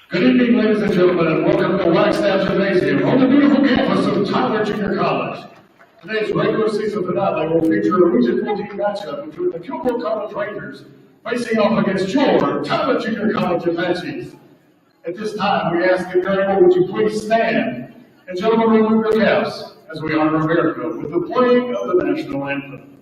Good evening, ladies and gentlemen, and welcome to Wagstaff Gymnasium on the beautiful campus of Tyler Junior College. Today's regular season finale will feature a Region 14 matchup between the Kilgore College Rangers facing off against your Tyler Junior College Apaches. At this time, we ask that everyone would you please stand, and gentlemen, remove your caps as we honor America with the playing of the national anthem.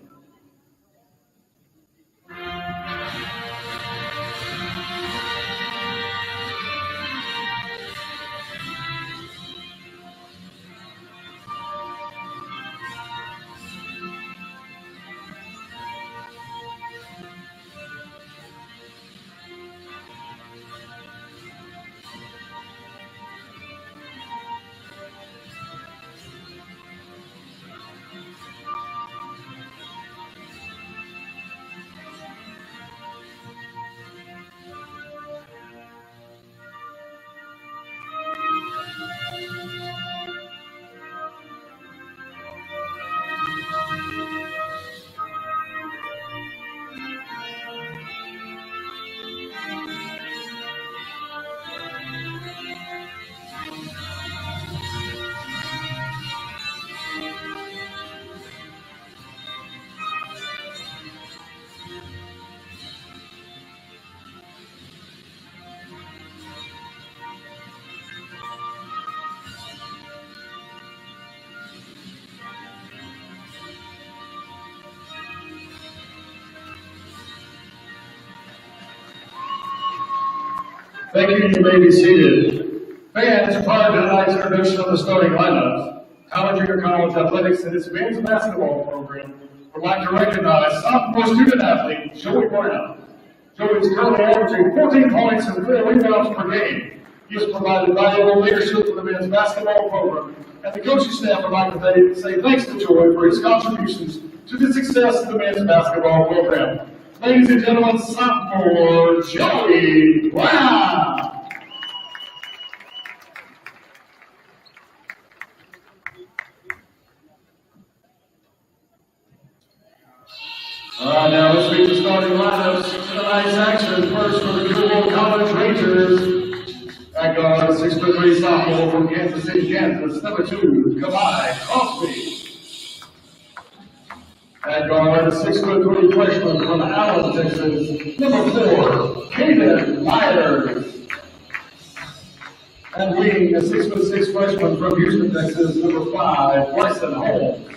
Thank you. You may be seated. Fans, prior to tonight's introduction of the starting lineups, Tyler Junior College Athletics and its men's basketball program would like to recognize sophomore student athlete Joey Brown. Joey is currently averaging 14 points and 4 rebounds per game. He has provided valuable leadership for the men's basketball program, and the coaching staff would like to say thanks to Joey for his contributions to the success of the men's basketball program. Ladies and gentlemen, sophomore Joey Brown. All right, now let's meet the starting lineups. Tonight's action first for the Kilgore College Rangers. At guard, 6'3" sophomore from Kansas City, Kansas. Number 2, Kamai Crosby. At guard, 6'3" freshman from Allen, Texas. Number 4, Caden Myers. And leading the 6'6" freshman from Houston, Texas. Number 5, Bryson Holmes.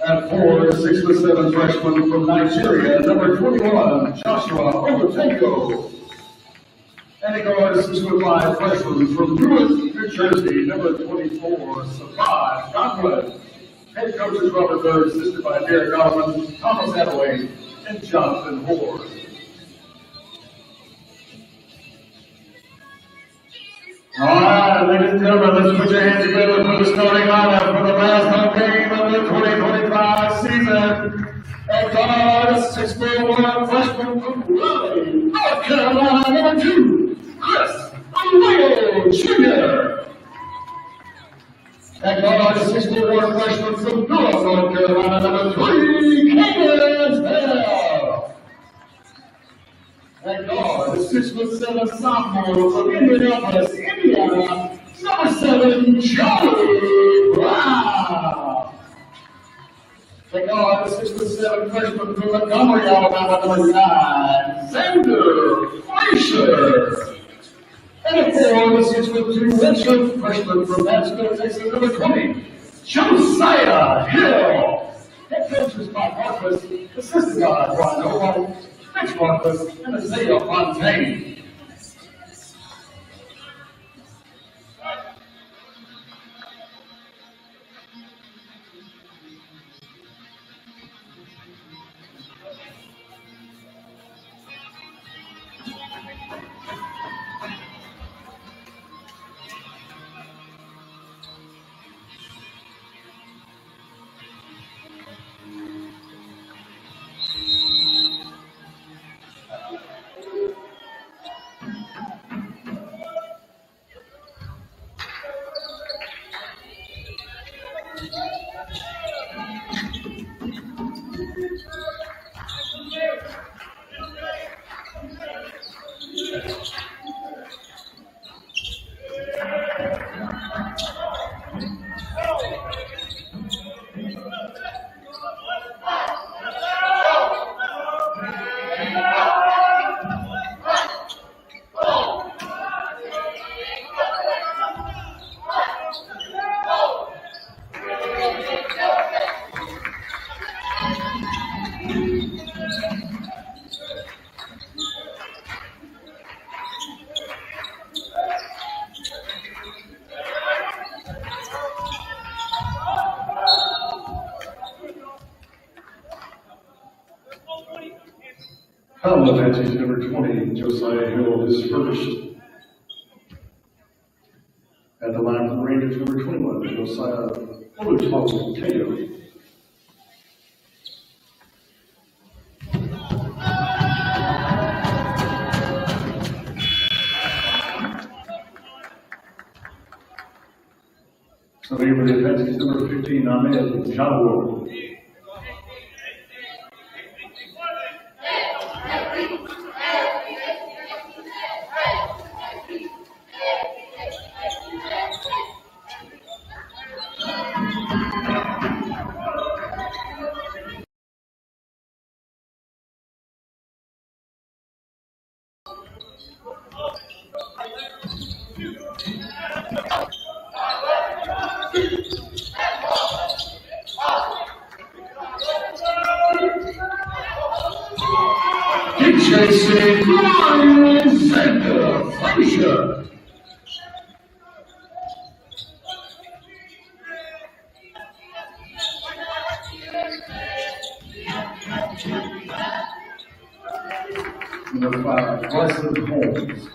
At 4, 6'7" freshman from Nigeria. Number 21, Joshua Olatenko. And at guard, 6'5" freshman from Newark, New Jersey. Number 24, Savage Godwin. Head coaches Robert Bird, assisted by Derek Alvin, Thomas Hathaway, and Jonathan Hoare. All right, ladies and gentlemen, let's put your hands together for the starting lineup for the last home game of the 2025 season. At guard, 6'1" freshman from Raleigh, North Carolina, number 2, Chris Arroyo Jr. At guard, 6'1" freshman from Durham, North Carolina, number 3, Caden Bell. At guard, 6'7" sophomore from Indianapolis, Indiana, number 7, Joey Brown. At guard, 6'7" freshman from Montgomery, Alabama, number 9, Xander Frazier. And at 4, the 6'2" redshirt freshman from Nashville, Texas, number 20, Josiah Hill. Head coaches Mike Marcus, assisted by Brian Howard, Mitch Marcus, and Isaiah Fontaine. From the benches, number 20, Josiah Hill is first. At the line for the Rangers, number 21, Josiah Taylor. So here for the offense, number 15, Ahmed Jawar. TJC Center, Felicia. Number 5, Bryson Holmes.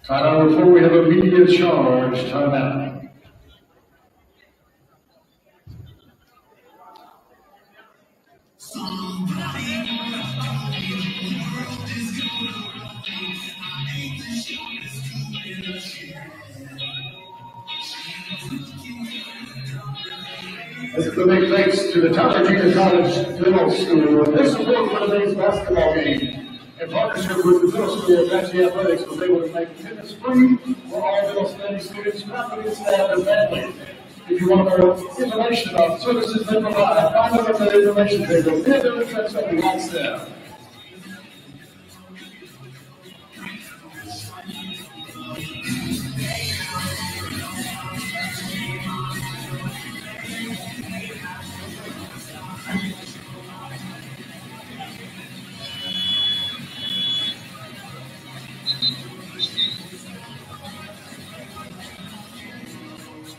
Timeout before we have a media charge. Timeout. This is a big thanks to the Tyler Junior College Middle School. This support for today's basketball game. In partnership with the middle school, Apache Athletics was able to make tennis free for all middle study students, faculty, staff, and families. If you want more information about services they provide, find them at the information table. Visit the website right staff.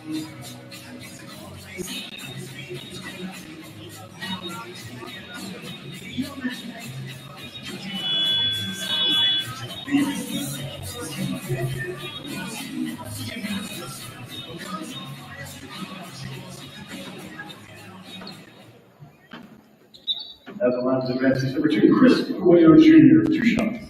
As the line is advancing, number 2, Chris Coelho Jr., 2 shots.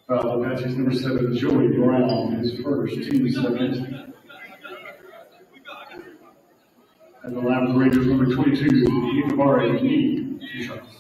The match is number 7, Joey Brown, his first, team second. And the line of the Rangers, number 22, Kilgore, 2 shots.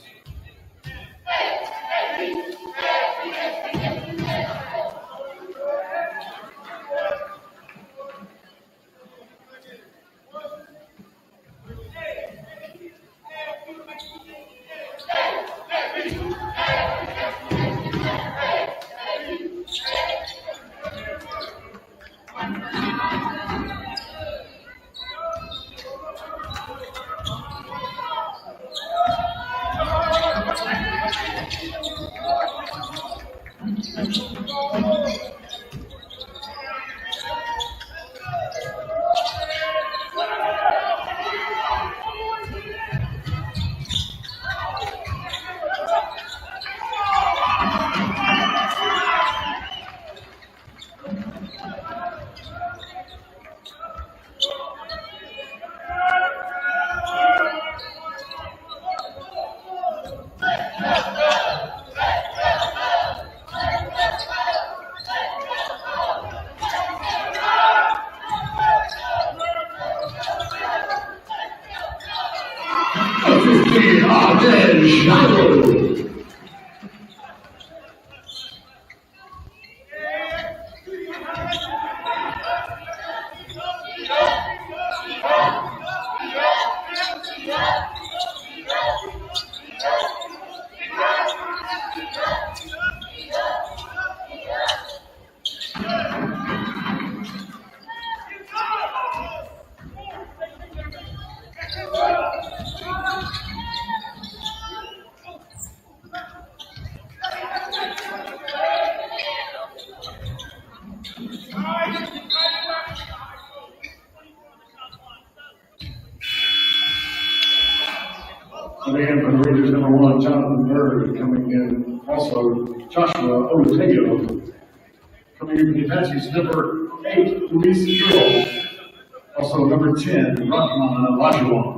Man for the Rangers, number 1, Jonathan Bird, coming in. Also, Joshua Otego. Coming in for the Apaches, number 8, Luis Hill. Also, number 10, Rahman Olajuwon.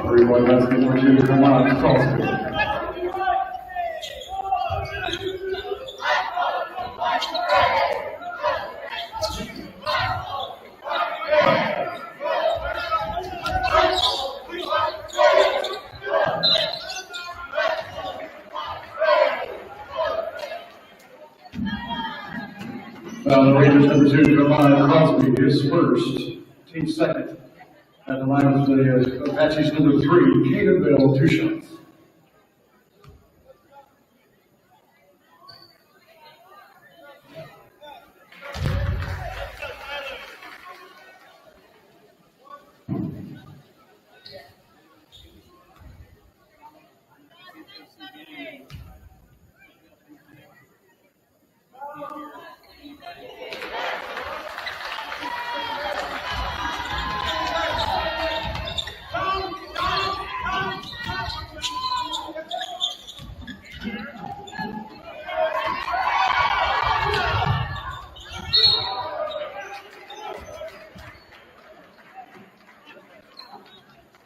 Everyone, that's number 2, come on, Crosby. The Rangers number 2, Kamon Crosby, his first, team second. At the line of the Apaches number 3, Caden Bell, 2 shots.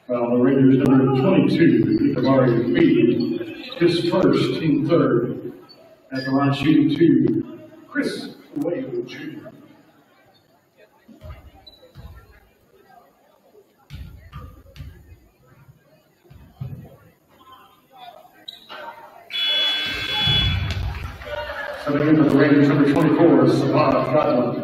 The Rangers number 22, Kilgore, beat his first team third at the line shooting to Chris Wade Jr. Coming in for the Rangers number 24, Savannah Godwin.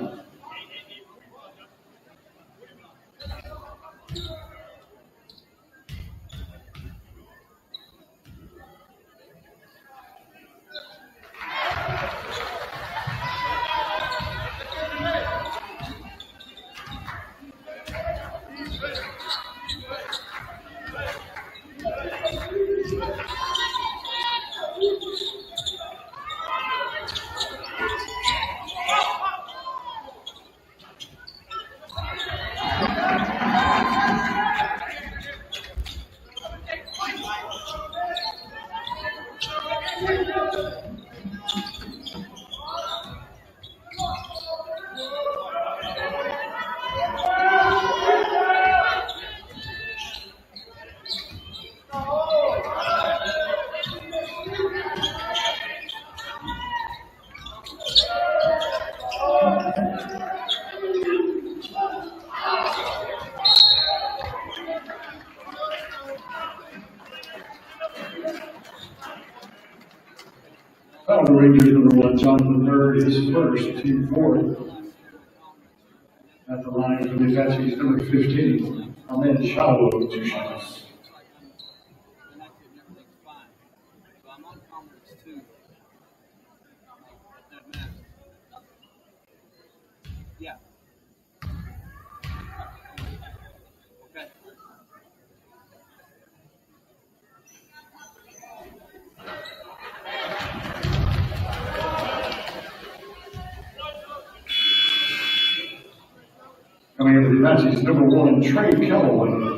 The Rangers number 1, Jonathan Bird, is first, team fourth. At the line for the Apaches number 15, Ahmed Shallow, 2 shots. Coming into the Apaches number 1, Trey Calloway.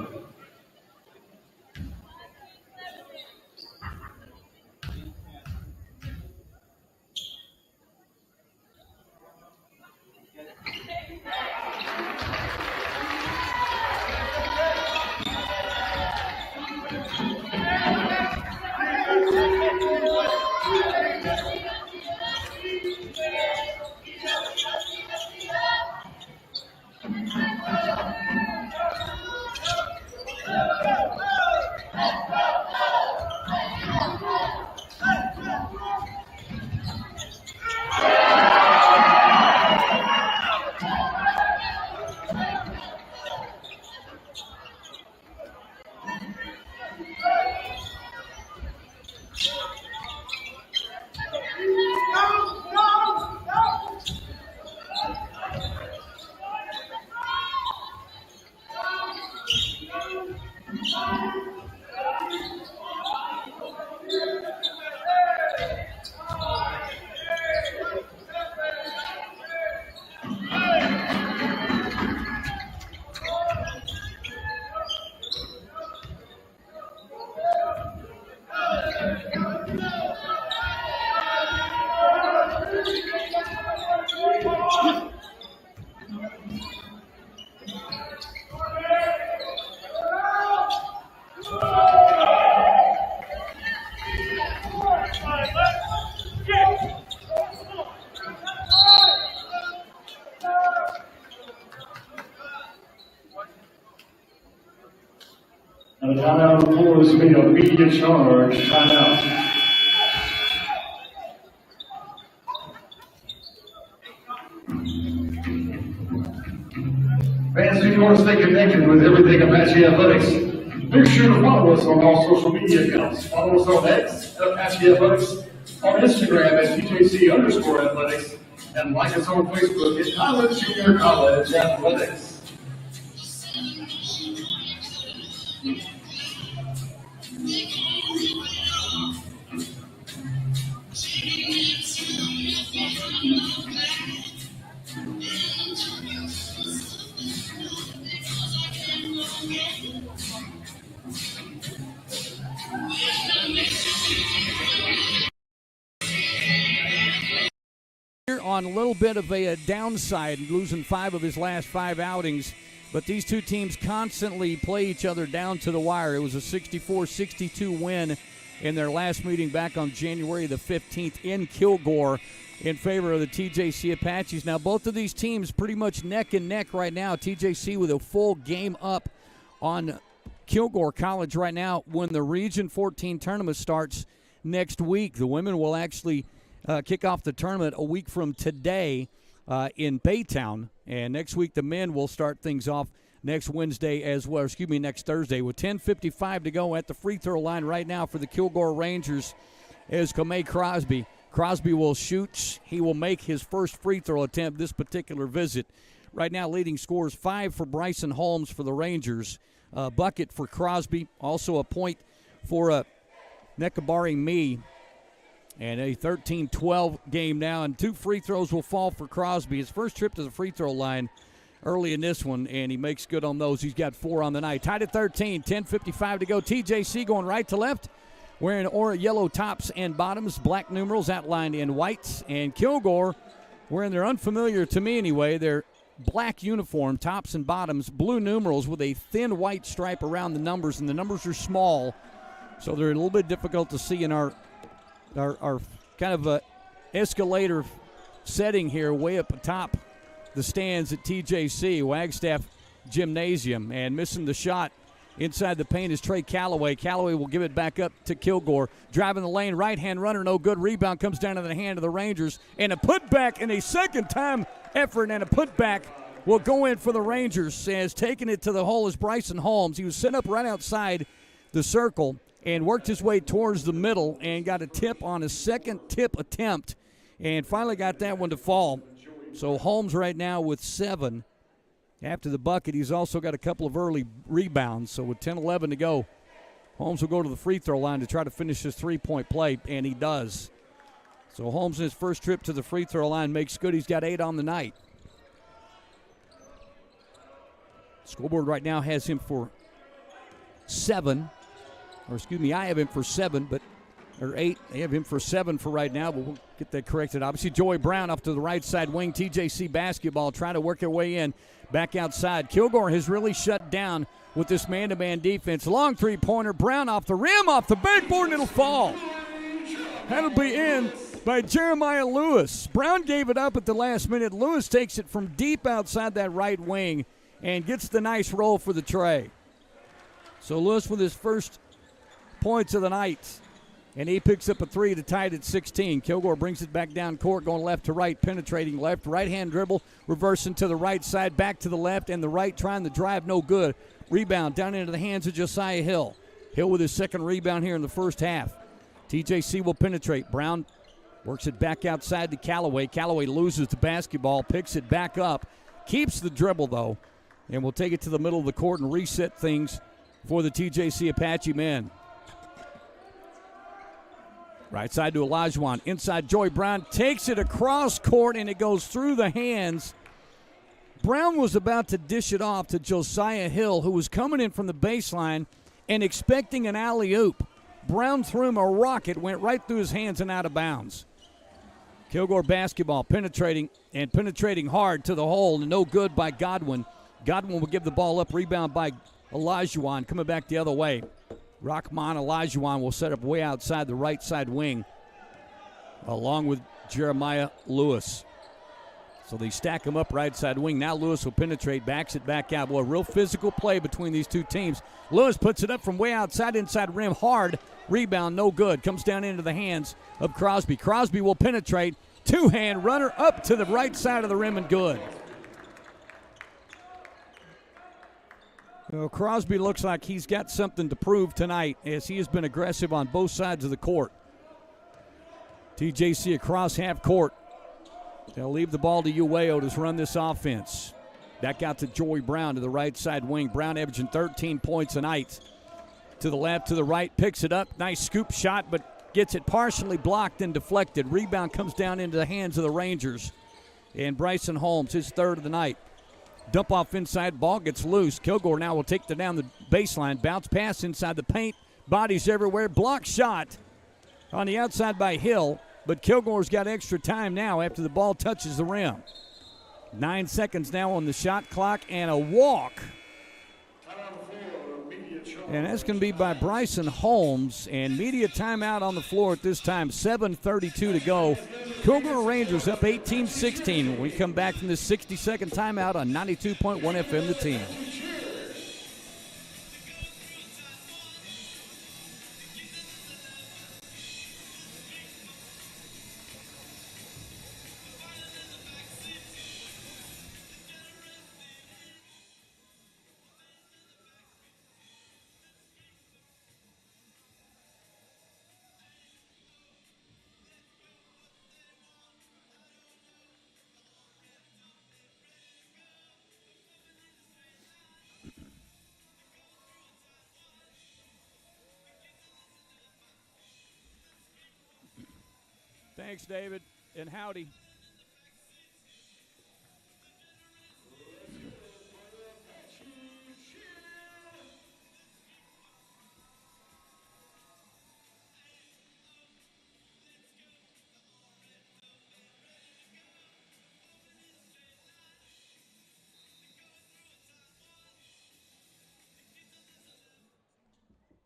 And the timeout on the floor is going to be a media charge timeout. Fans, if you want to stay connected with everything Apache Athletics, make sure to follow us on all social media accounts. Follow us on X, Apache Athletics, on Instagram at TJC_athletics, and like us on Facebook at College Junior College Athletics. On a little bit of a downside, losing 5 of his last 5 outings. But these two teams constantly play each other down to the wire. It was a 64-62 win in their last meeting back on January the 15th in Kilgore in favor of the TJC Apaches. Now, both of these teams pretty much neck and neck right now. TJC with a full game up on Kilgore College right now when the Region 14 tournament starts next week. The women will actually kick off the tournament a week from today in Baytown. And next week, the men will start things off next Wednesday as well, next Thursday, with 10:55 to go at the free throw line right now for the Kilgore Rangers is Kamei Crosby. Crosby will shoot. He will make his first free throw attempt this particular visit. Right now, leading scores 5 for Bryson Holmes for the Rangers, a bucket for Crosby, also a point for Nekabari Me, and a 13-12 game now, and 2 free throws will fall for Crosby. His first trip to the free throw line early in this one, and he makes good on those. He's got 4 on the night. Tied at 13, 10:55 to go. TJC going right to left, wearing yellow tops and bottoms, black numerals outlined in whites, and Kilgore wearing their unfamiliar, to me anyway, their black uniform, tops and bottoms, blue numerals with a thin white stripe around the numbers, and the numbers are small, so they're a little bit difficult to see in our kind of escalator setting here way up atop the stands at TJC, Wagstaff Gymnasium. And missing the shot inside the paint is Trey Calloway. Calloway will give it back up to Kilgore. Driving the lane, right-hand runner, no good. Rebound comes down to the hand of the Rangers. And a putback, and a second-time effort, and a putback will go in for the Rangers. As taking it to the hole is Bryson Holmes. He was set up right outside the circle and worked his way towards the middle and got a tip on his second tip attempt and finally got that one to fall. So Holmes right now with 7 after the bucket. He's also got a couple of early rebounds. So with 10-11 to go, Holmes will go to the free throw line to try to finish his three-point play, and he does. So Holmes, in his first trip to the free throw line, makes good. He's got 8 on the night. Scoreboard right now has him for 7. I have him for 7, or 8. They have him for 7 for right now, but we'll get that corrected. Obviously, Joey Brown up to the right side wing. TJC basketball trying to work their way in back outside. Kilgore has really shut down with this man-to-man defense. Long three-pointer. Brown off the rim, off the backboard, and it'll fall. That'll be in by Jeremiah Lewis. Brown gave it up at the last minute. Lewis takes it from deep outside that right wing and gets the nice roll for the tray. So Lewis with his first points of the night, and he picks up a 3 to tie it at 16. Kilgore brings it back down court, going left to right, penetrating left, right-hand dribble, reversing to the right side, back to the left, and the right trying to drive, no good. Rebound down into the hands of Josiah Hill. Hill with his second rebound here in the first half. TJC will penetrate. Brown works it back outside to Calloway. Calloway loses the basketball, picks it back up, keeps the dribble though, and will take it to the middle of the court and reset things for the TJC Apache men. Right side to Olajuwon. Inside, Joey Brown takes it across court, and it goes through the hands. Brown was about to dish it off to Josiah Hill, who was coming in from the baseline and expecting an alley-oop. Brown threw him a rocket, went right through his hands and out of bounds. Kilgore basketball penetrating hard to the hole, and no good by Godwin. Godwin will give the ball up. Rebound by Olajuwon, coming back the other way. Rahman Olajuwon will set up way outside the right side wing, along with Jeremiah Lewis. So they stack him up right side wing. Now Lewis will penetrate, backs it back out. Boy, real physical play between these two teams. Lewis puts it up from way outside, inside rim, hard. Rebound, no good. Comes down into the hands of Crosby. Crosby will penetrate. Two-hand runner up to the right side of the rim and good. Well, Crosby looks like he's got something to prove tonight as he has been aggressive on both sides of the court. TJC across half court. They'll leave the ball to Uweo to run this offense. Back out to Joey Brown to the right side wing. Brown averaging 13 points a night. To the left, to the right, picks it up. Nice scoop shot, but gets it partially blocked and deflected. Rebound comes down into the hands of the Rangers. And Bryson Holmes, his third of the night. Dump off inside, ball gets loose. Kilgore now will take down the baseline. Bounce pass inside the paint. Bodies everywhere. Block shot on the outside by Hill. But Kilgore's got extra time now after the ball touches the rim. 9 seconds now on the shot clock and a walk. And that's going to be by Bryson Holmes. And media timeout on the floor at this time. 7:32 to go. Kilgore Rangers up 18-16 when we come back from this 60-second timeout on 92.1 FM The Team. Thanks, David, and howdy.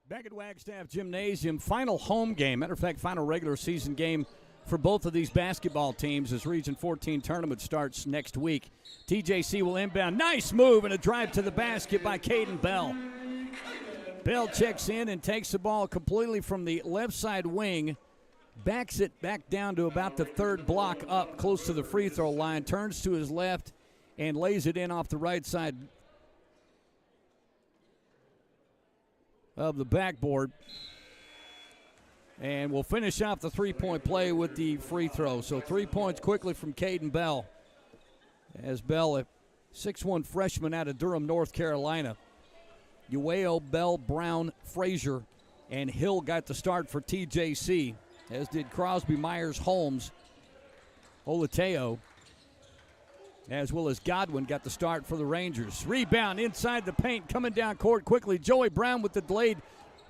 Back at Wagstaff Gymnasium, final home game. Matter of fact, final regular season game for both of these basketball teams as Region 14 tournament starts next week. TJC will inbound. Nice move and a drive to the basket by Caden Bell. Bell checks in and takes the ball completely from the left side wing, backs it back down to about the third block up close to the free throw line, turns to his left and lays it in off the right side of the backboard. And we'll finish off the three-point play with the free throw. So 3 points quickly from Caden Bell. As Bell, a 6'1 freshman out of Durham, North Carolina. Ueo, Bell, Brown, Frazier, and Hill got the start for TJC, as did Crosby, Myers, Holmes, Olateo, as well as Godwin got the start for the Rangers. Rebound inside the paint, coming down court quickly. Joey Brown with the delayed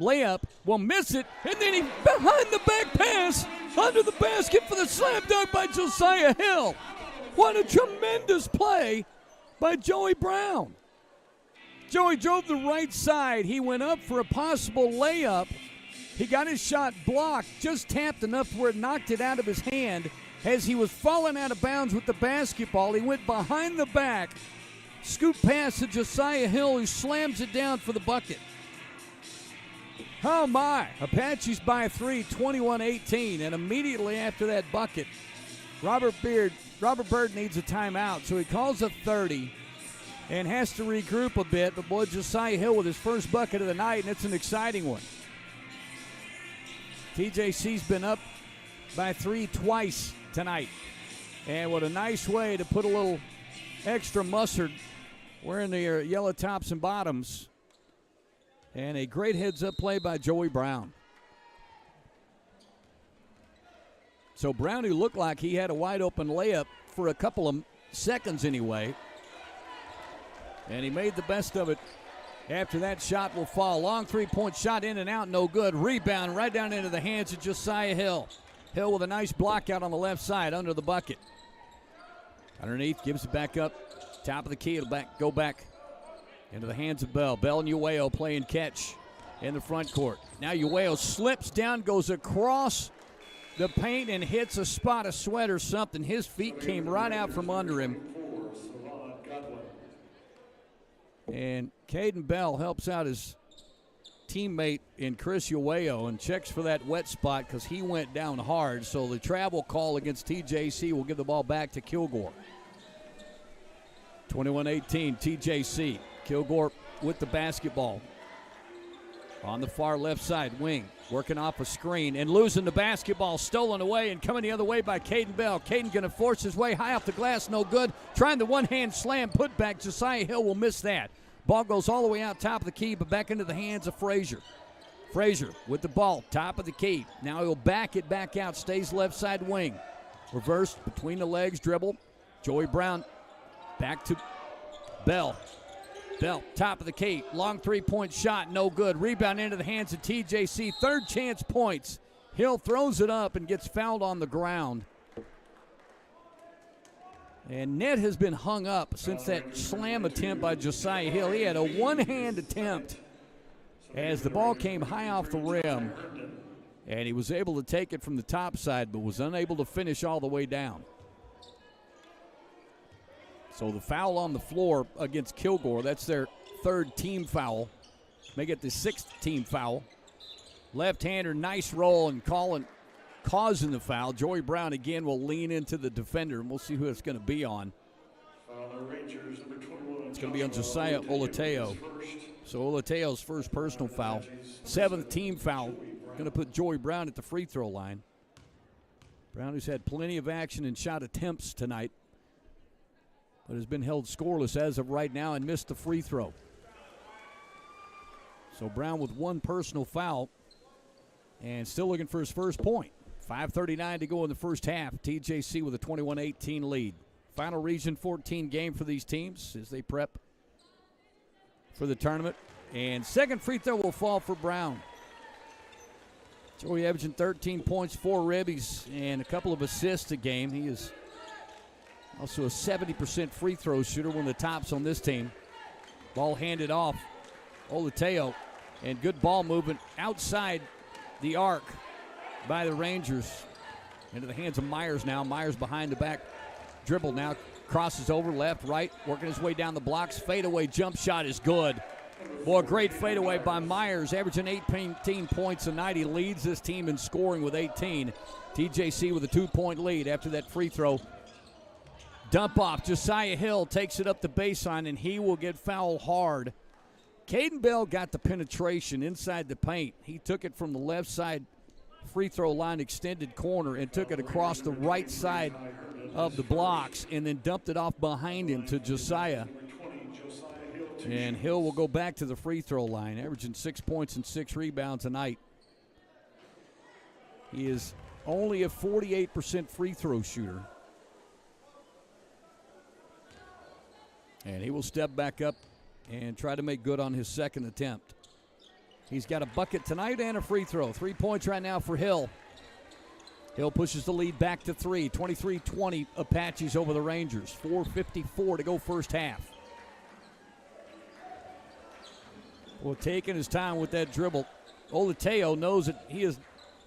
layup will miss it, and then he behind the back pass under the basket for the slam dunk by Josiah Hill. What a tremendous play by Joey Brown. Joey drove the right side. He went up for a possible layup. He got his shot blocked, just tapped enough where it knocked it out of his hand. As he was falling out of bounds with the basketball, he went behind the back, scoop pass to Josiah Hill, who slams it down for the bucket. Oh my, Apaches by 3, 21-18, and immediately after that bucket, Robert Bird needs a timeout, so he calls a 30 and has to regroup a bit, but boy, Josiah Hill with his first bucket of the night, and it's an exciting one. TJC's been up by 3 twice tonight, and what a nice way to put a little extra mustard wearing their yellow tops and bottoms. And a great heads-up play by Joey Brown. So Brown, who looked like he had a wide-open layup for a couple of seconds anyway, and he made the best of it after that shot will fall. Long three-point shot in and out, no good. Rebound right down into the hands of Josiah Hill. Hill with a nice block out on the left side under the bucket. Underneath, gives it back up. Top of the key, it'll go back into the hands of Bell. Bell and Ueo playing catch in the front court. Now Ueo slips down, goes across the paint and hits a spot of sweat or something. His feet came right out from under him. And Caden Bell helps out his teammate in Chris Ueo and checks for that wet spot because he went down hard. So the travel call against TJC will give the ball back to Kilgore. 21-18, TJC. Kilgore with the basketball. On the far left side wing, working off a screen and losing the basketball, stolen away and coming the other way by Caden Bell. Caden going to force his way high off the glass, no good. Trying the one-hand slam, put back. Josiah Hill will miss that. Ball goes all the way out top of the key, but back into the hands of Frazier. Frazier with the ball, top of the key. Now he'll back it back out, stays left side wing. Reversed between the legs, dribble. Joey Brown back to Bell. Bell, top of the key, long three-point shot, no good. Rebound into the hands of TJC, third chance points. Hill throws it up and gets fouled on the ground. And Ned has been hung up since that slam attempt by Josiah Hill. He had a one-hand attempt as the ball came high off the rim. And he was able to take it from the top side, but was unable to finish all the way down. So the foul on the floor against Kilgore, that's their third team foul. Make it the sixth team foul. Left-hander, nice roll, and causing the foul. Joey Brown again will lean into the defender, and we'll see who it's going to be on. It's going to be on Josiah Olateo. So Olateo's first personal foul. Seventh team foul. Going to put Joey Brown at the free throw line. Brown, who's had plenty of action and shot attempts tonight, but has been held scoreless as of right now and missed the free throw. So Brown with one personal foul and still looking for his first point. 5:39 to go in the first half. TJC with a 21-18 lead. Final Region 14 game for these teams as they prep for the tournament. And second free throw will fall for Brown. Joey averaging 13 points, 4 ribbies, and a couple of assists a game. He is also a 70% free throw shooter, one of the tops on this team. Ball handed off. Olateo, and good ball movement outside the arc by the Rangers. Into the hands of Myers now. Myers behind the back. Dribble now. Crosses over left, right. Working his way down the blocks. Fadeaway jump shot is good. Boy, great fadeaway by Myers. Averaging 18 points a night. He leads this team in scoring with 18. TJC with a 2-point lead after that free throw. Dump off. Josiah Hill takes it up the baseline, and he will get fouled hard. Caden Bell got the penetration inside the paint. He took it from the left side free throw line extended corner and took it across the right side of the blocks and then dumped it off behind him to Josiah. And Hill will go back to the free throw line, averaging 6 points and 6 rebounds a night. He is only a 48% free throw shooter. And he will step back up and try to make good on his second attempt. He's got a bucket tonight and a free throw. 3 points right now for Hill. Hill pushes the lead back to 3. 23-20 Apaches over the Rangers. 4:54 to go first half. Well, taking his time with that dribble. Olateo knows that he is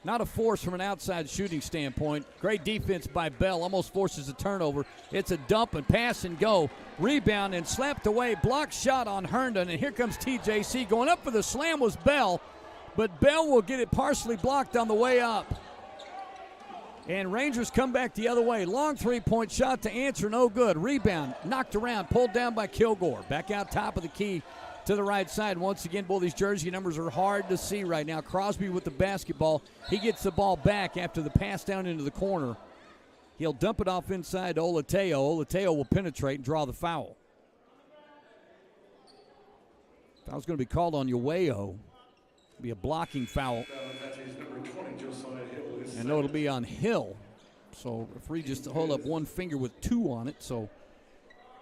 not a force from an outside shooting standpoint. Great defense by Bell. Almost forces a turnover. It's a dump and pass and go. Rebound and slapped away. Block shot on Herndon. And here comes TJC. Going up for the slam was Bell. But Bell will get it partially blocked on the way up. And Rangers come back the other way. Long three-point shot to answer. No good. Rebound. Knocked around. Pulled down by Kilgore. Back out top of the key to the right side. Once again, both these jersey numbers are hard to see right now. Crosby with the basketball. He gets the ball back after the pass down into the corner. He'll dump it off inside to Olateo. Olateo will penetrate and draw the foul. Foul's going to be called on Uweo. Be a blocking foul. And no, it'll be on Hill. So referee just hold up one finger with 2 on it. So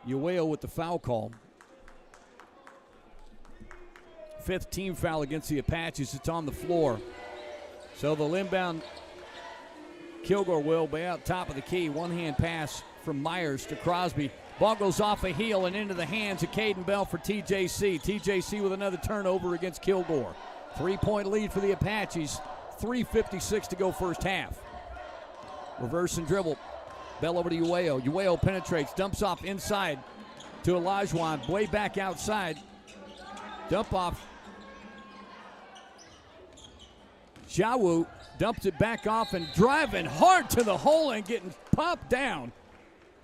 Uweo with the foul call. 5th team foul against the Apaches. It's on the floor. So the inbound Kilgore will be out top of the key. One-hand pass from Myers to Crosby. Ball goes off a heel and into the hands of Caden Bell for TJC. TJC with another turnover against Kilgore. 3-point lead for the Apaches. 3:56 to go first half. Reverse and dribble. Bell over to Uweo. Uweo penetrates, dumps off inside to Olajuwon. Way back outside. Dump off. Jawu dumps it back off and driving hard to the hole and getting popped down.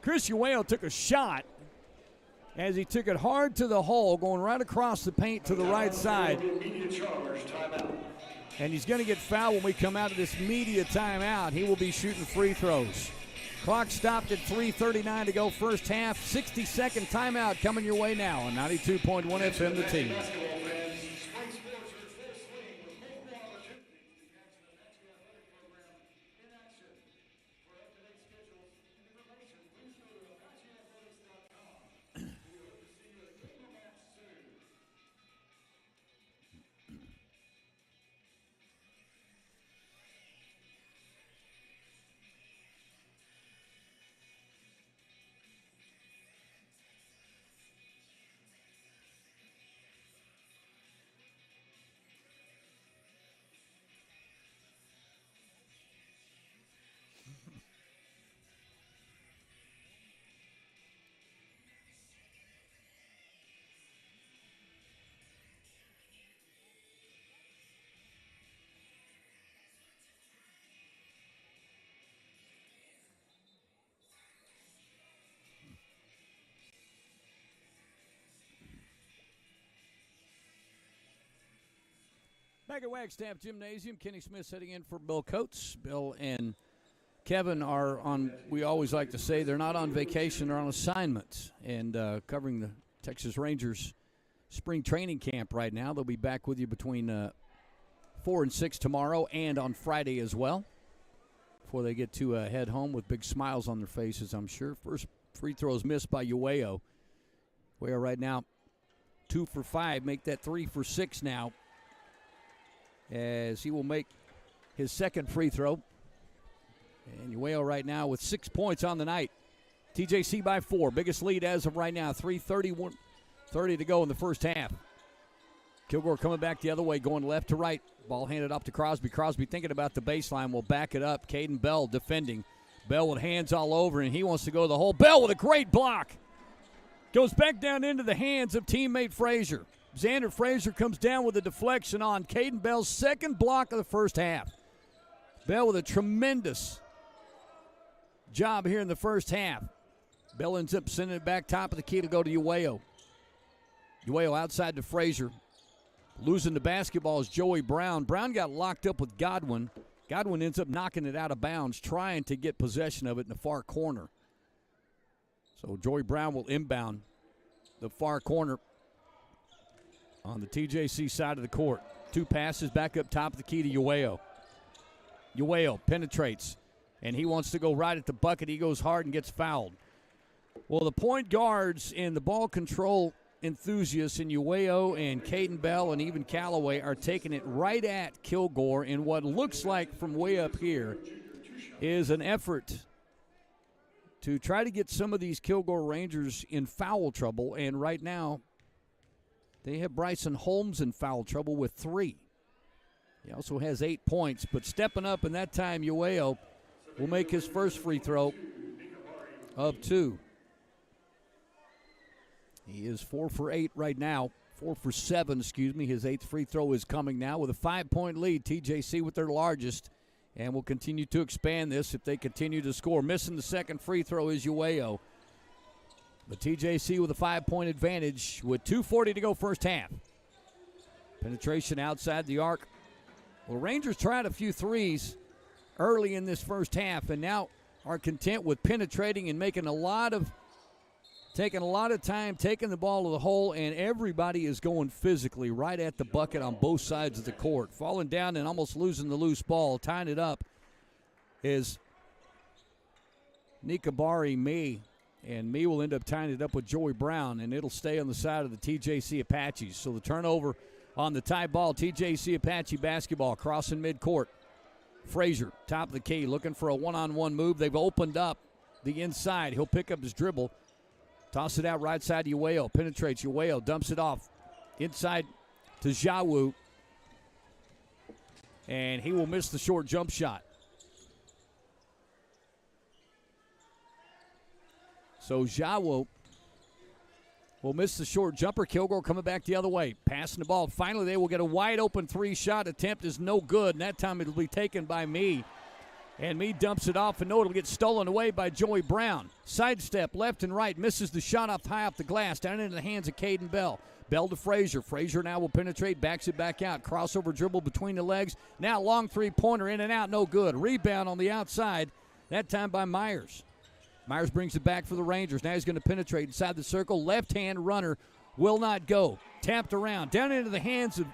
Chris Uweo took a shot as he took it hard to the hole, going right across the paint to the right side. And he's going to get fouled when we come out of this media timeout. He will be shooting free throws. Clock stopped at 3:39 to go first half. 60-second timeout coming your way now on 92.1 FM The Team. Back at Wagstaff Gymnasium, Kenny Smith sitting in for Bill Coates. Bill and Kevin are on, we always like to say, they're not on vacation, they're on assignment and covering the Texas Rangers spring training camp right now. They'll be back with you between 4 and 6 tomorrow and on Friday as well before they get to head home with big smiles on their faces, I'm sure. First free throws missed by Ueo. Ueo right now 2 for 5, make that 3 for 6 now, as he will make his second free throw. And Ueo right now with 6 points on the night. TJC by 4, biggest lead as of right now, 3:30 to go in the first half. Kilgore coming back the other way, going left to right. Ball handed off to Crosby. Crosby thinking about the baseline, will back it up. Caden Bell defending. Bell with hands all over, and he wants to go to the hole. Bell with a great block. Goes back down into the hands of teammate Frazier. Xander Frazier comes down with a deflection on Caden Bell's second block of the first half. Bell with a tremendous job here in the first half. Bell ends up sending it back top of the key to go to Ueo. Ueo outside to Frazier. Losing the basketball is Joey Brown. Brown got locked up with Godwin. Godwin ends up knocking it out of bounds, trying to get possession of it in the far corner. So Joey Brown will inbound the far corner on the TJC side of the court. 2 passes back up top of the key to Ueo. Ueo penetrates, and he wants to go right at the bucket. He goes hard and gets fouled. Well, the point guards and the ball control enthusiasts in Ueo and Caden Bell and even Callaway are taking it right at Kilgore in what looks like from way up here is an effort to try to get some of these Kilgore Rangers in foul trouble. And right now, they have Bryson Holmes in foul trouble with 3. He also has 8 points, but stepping up in that time, Ueo will make his first free throw of 2. He is 4 for 8 right now. 4 for 7, excuse me. His 8th free throw is coming now with a 5-point lead. TJC with their largest, and will continue to expand this if they continue to score. Missing the second free throw is Ueo. But TJC with a 5-point advantage with 2:40 to go first half. Penetration outside the arc. Well, Rangers tried a few threes early in this first half and now are content with penetrating and taking a lot of time, taking the ball to the hole, and everybody is going physically right at the bucket on both sides of the court. Falling down and almost losing the loose ball. Tying it up is Nikabari Mee, and Mee will end up tying it up with Joey Brown, and it'll stay on the side of the TJC Apaches. So the turnover on the tie ball, TJC Apache basketball, crossing midcourt. Frazier, top of the key, looking for a one-on-one move. They've opened up the inside. He'll pick up his dribble. Toss it out right side to Ueo. Penetrates Ueo. Dumps it off inside to Jawu. And he will miss the short jump shot. So Jawu will miss the short jumper. Kilgore coming back the other way. Passing the ball. Finally, they will get a wide open 3-shot attempt. Is no good. And that time it'll be taken by Mee. And Mee dumps it off, and no, it'll get stolen away by Joey Brown. Sidestep, left and right, misses the shot high off the glass, down into the hands of Caden Bell. Bell to Frazier. Frazier now will penetrate, backs it back out. Crossover dribble between the legs. Now long 3-pointer, in and out, no good. Rebound on the outside, that time by Myers. Myers brings it back for the Rangers. Now he's going to penetrate inside the circle. Left-hand runner will not go. Tapped around, down into the hands of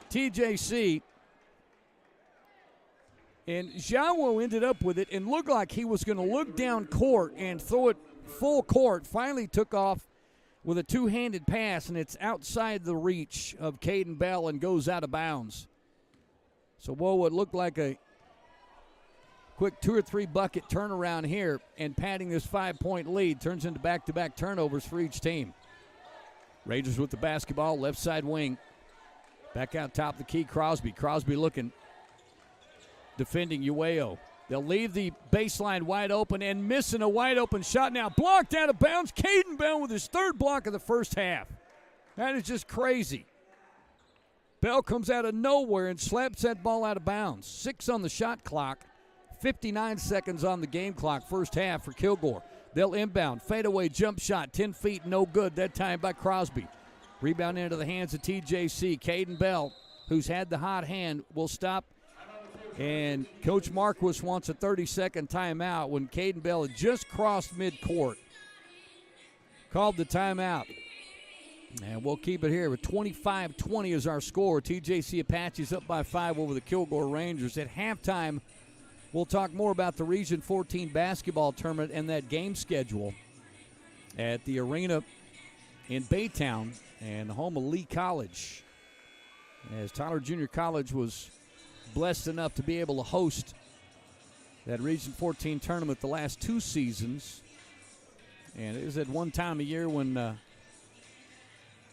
TJC. And Jawo ended up with it and looked like he was going to look down court and throw it full court. Finally took off with a 2-handed pass, and it's outside the reach of Caden Bell and goes out of bounds. So what looked like a quick 2 or 3 bucket turnaround here and padding this 5-point lead turns into back-to-back turnovers for each team. Rangers with the basketball, left side wing. Back out top of the key, Crosby. Crosby looking. Defending Ueo. They'll leave the baseline wide open and missing a wide open shot now. Blocked out of bounds. Caden Bell with his 3rd block of the first half. That is just crazy. Bell comes out of nowhere and slaps that ball out of bounds. 6 on the shot clock. 59 seconds on the game clock. First half for Kilgore. They'll inbound. Fadeaway jump shot. 10 feet, no good. That time by Crosby. Rebound into the hands of TJC. Caden Bell, who's had the hot hand, will stop. And Coach Marquis wants a 30-second timeout when Caden Bell had just crossed midcourt. Called the timeout. And we'll keep it here with 25-20 is our score. TJC Apaches up by 5 over the Kilgore Rangers. At halftime, we'll talk more about the Region 14 basketball tournament and that game schedule at the arena in Baytown and the home of Lee College. As Tyler Junior College was blessed enough to be able to host that Region 14 tournament the last 2 seasons. And it is at one time a year when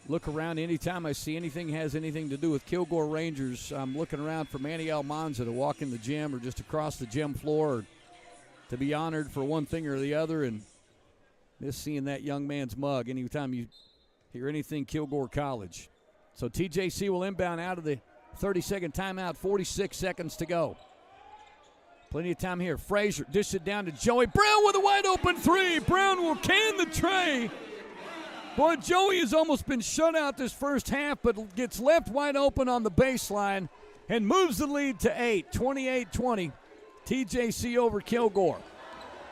look around anytime I see anything has anything to do with Kilgore Rangers, I'm looking around for Manny Almanza to walk in the gym or just across the gym floor or to be honored for one thing or the other. And just seeing that young man's mug anytime you hear anything Kilgore College. So TJC will inbound out of the 30-second timeout, 46 seconds to go. Plenty of time here. Frazier dishes it down to Joey Brown with a wide open 3. Brown will can the tray. Boy, Joey has almost been shut out this first half, but gets left wide open on the baseline and moves the lead to 8, 28-20. TJC over Kilgore.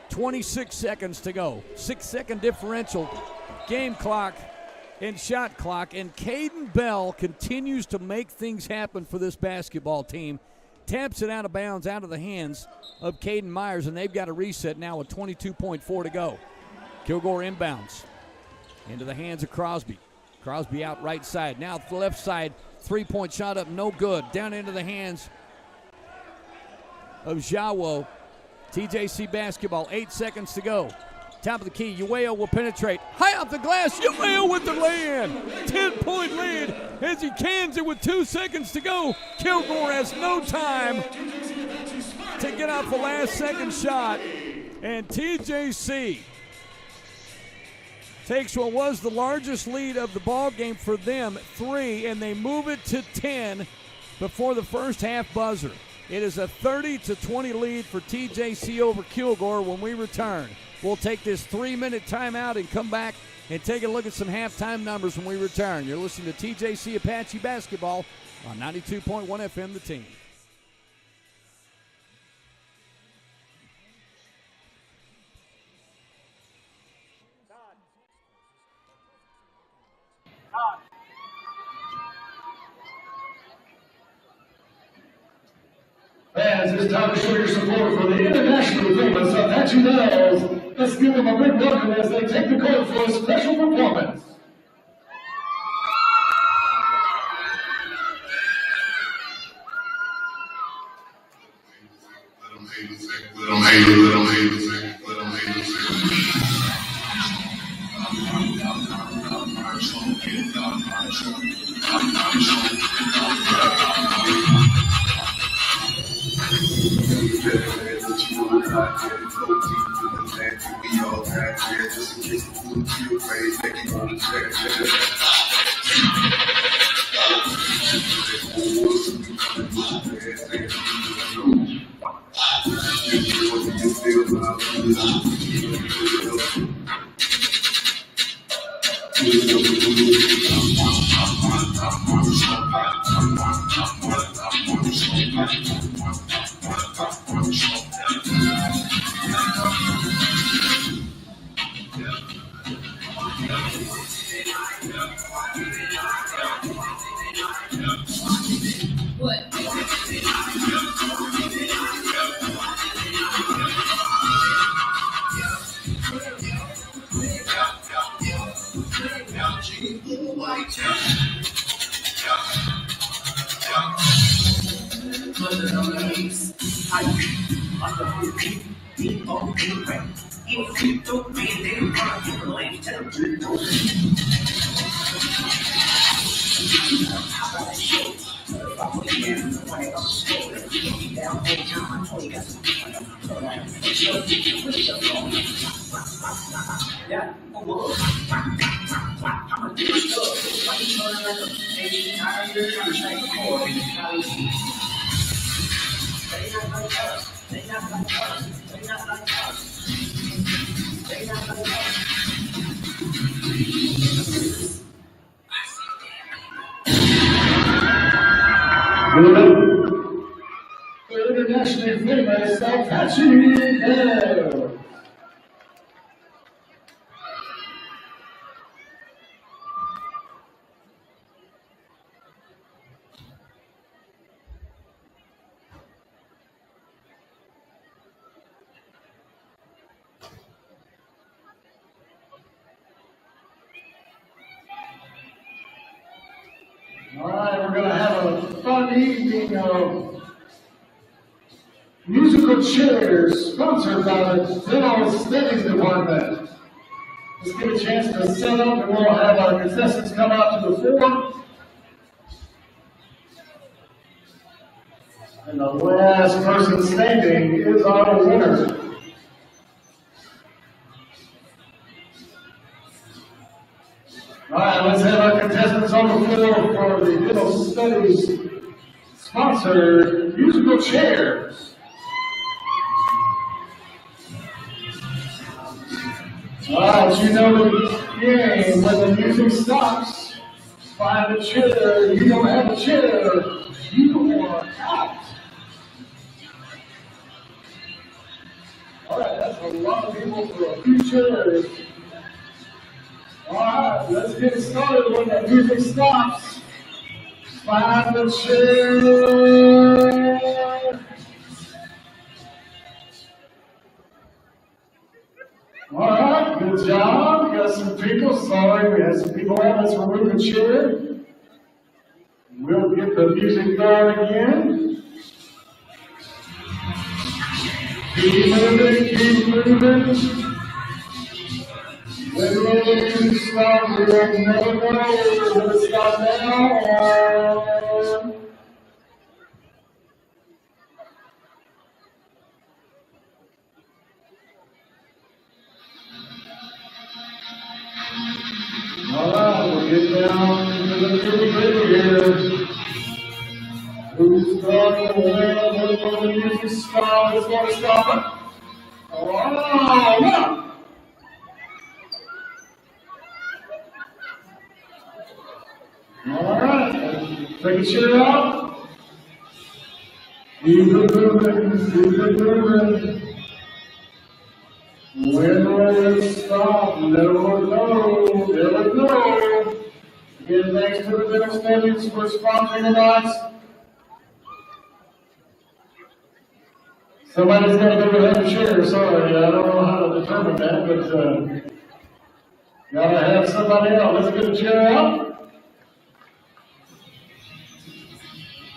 26 seconds to go. 6-second differential. Game clock and shot clock. And Caden Bell continues to make things happen for this basketball team. Taps it out of bounds, out of the hands of Caden Myers, and they've got a reset now with 22.4 to go. Kilgore inbounds. Into the hands of Crosby. Crosby out right side. Now the left side. 3-point shot up, no good. Down into the hands of Jawo. TJC basketball, 8 seconds to go. Top of the key, Ueo will penetrate. High off the glass, Ueo with the lay-in. 10-point lead as he cans it with 2 seconds to go. Kilgore has no time to get off the last second shot. And TJC takes what was the largest lead of the ball game for them, 3, and they move it to 10 before the first half buzzer. It is a 30-20 lead for TJC over Kilgore. When we return, we'll take this 3-minute timeout and come back and take a look at some halftime numbers when we return. You're listening to TJC Apache Basketball on 92.1 FM, The Team. Fans, it's time to show your support for the internationally famous Apache Bells. Let's give them a big welcome as they take the court for a special performance. We all got here just in case the food feel crazy. Make you want to check The internationally famous Apache Bear. All right, we're going to have a fun evening of musical chairs sponsored by the Dental Studies Department. Let's get a chance to set up and we'll have our contestants come out to the floor. And the last person standing is our winner. All right, let's have our contestants on the floor for the Dental Studies sponsored musical chairs. All right, you know the game. When the music stops, find a chair. You don't have a chair, you are out. All right, that's a lot of people for a few chairs. All right, let's get started when the music stops. Find the chair. All right, good job. Got some people. Sorry, we had some people out. Let's remove the chair. We'll get the music going again. Keep moving, keep moving. When the music stops, we will never know. Will it stop now or... All right, we'll get down to the nitty-gritty here. Who's going to win? When the music stops, it's going to stop it. Oh, no! All right, take a chair out. Keep it moving, keep it moving. When will it stop? Never know, never know. Again, thanks to the Dental Studies for sponsoring tonight. Somebody's got to go ahead and share. Sorry, I don't know how to determine that, but gotta have somebody else. Let's get a chair out.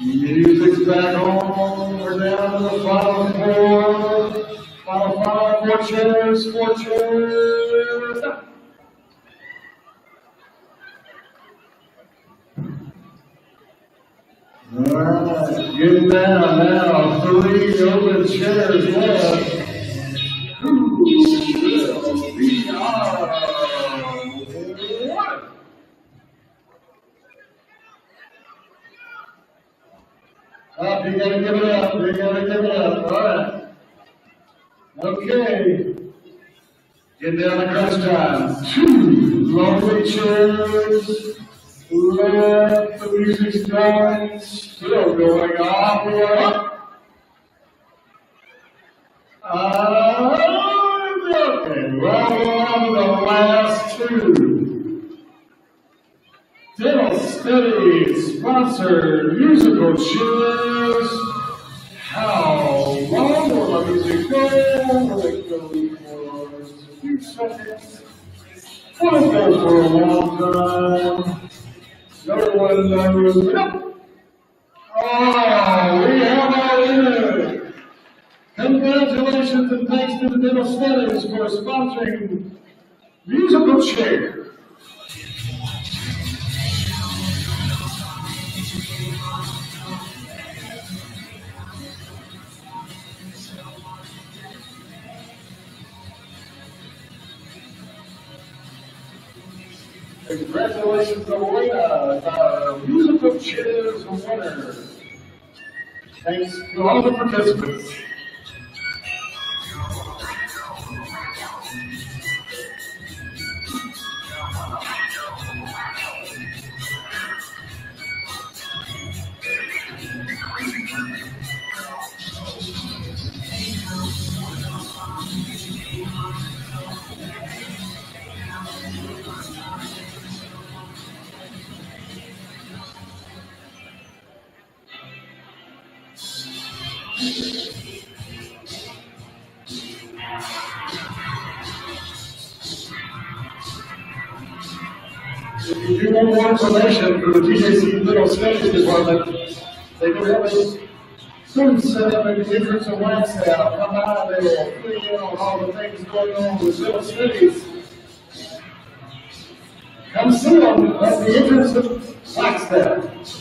Music's back on. We're down to the final four. Final, 4 chairs, 4 chairs. All right, getting down now. 3 open chairs left. Who will be our winner? Up, you gotta give it up. You gotta give it up. All right. Okay. Get down to crunch time. 2 lonely chairs. Left. The music's going. Still going on. We are up. Okay. Well, we're on to the last 2. Dental Studies sponsored musical chairs. How long will the music go? Will it go for a few seconds? Will it go for a long time? No one knows. Nope. Oh, we have our winner. Congratulations and thanks to the Dental Studies for sponsoring musical chairs. Congratulations to our musical chairs winner. Thanks to all the participants. If you do want more information for the TJC Little Studies Department, they do have a student set up at the entrance of Wagstaff. Come out, they will fill you in on all the things going on with Little Studies. Come see them at the entrance of Wagstaff.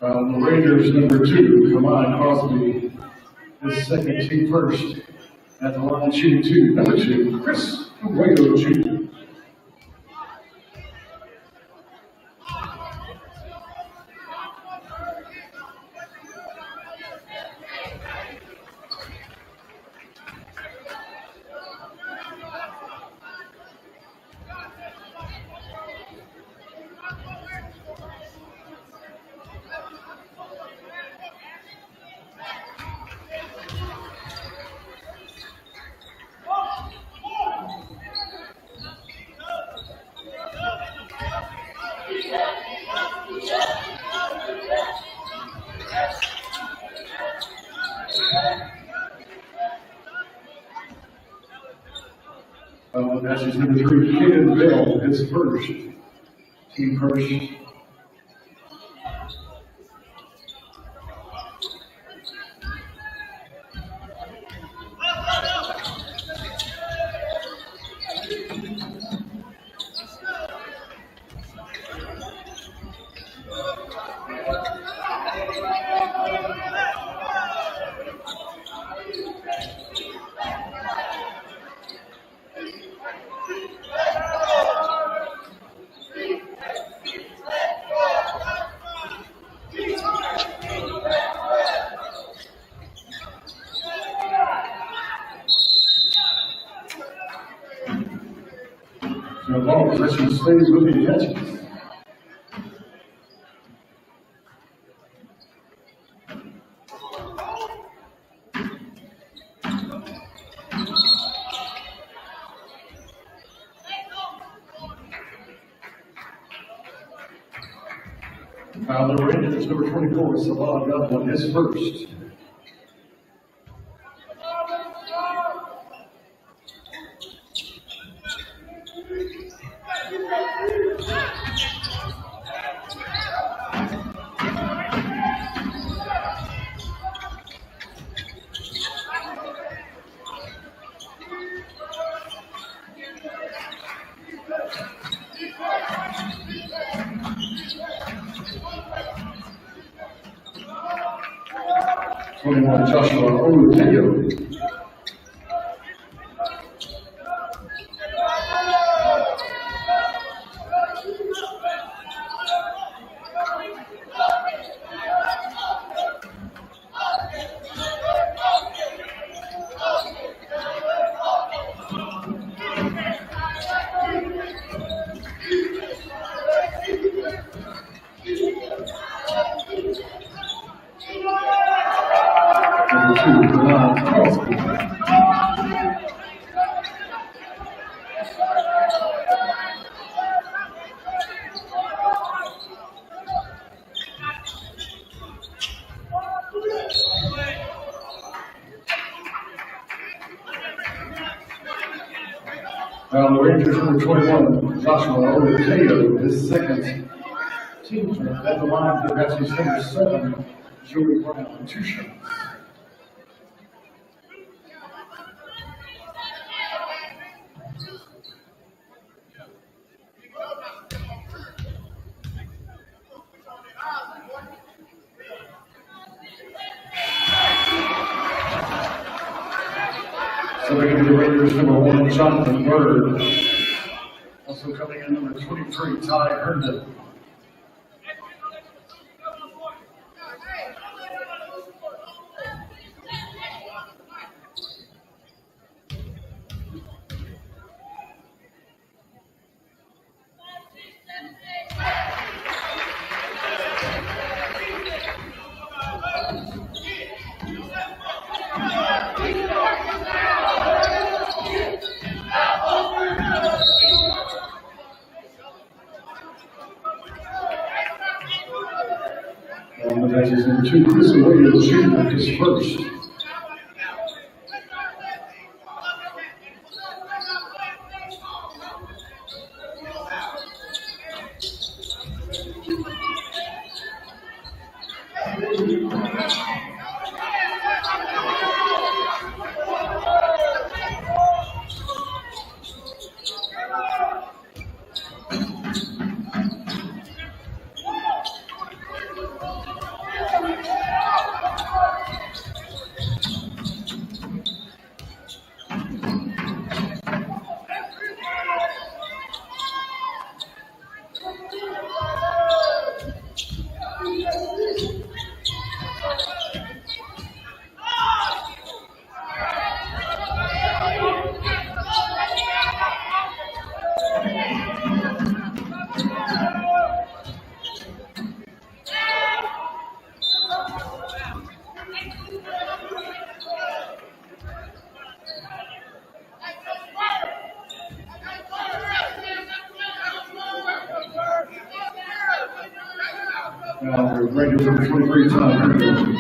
The Rangers number 2, Kamon Crosby, is second team first. At the line, shooting two, number 2, Chris Fuego Jr. That's his number 3, Kaden Bell, his first. Team first. The ball possession stays with the Jets. Foul the Rangers, number 24, Savon got on his first. Joshua Oluteo. The Rangers number 21, Joshua Oluteo, his second team at the line for Betsy's number 7, Joey Brown, 2 shots. So we can do Rangers number 1, Jonathan Bird. Also coming in number 23, Ty Herndon. That is number 2, Chris Williams Jr., his first. Rangers number 23, Tom Kirkland.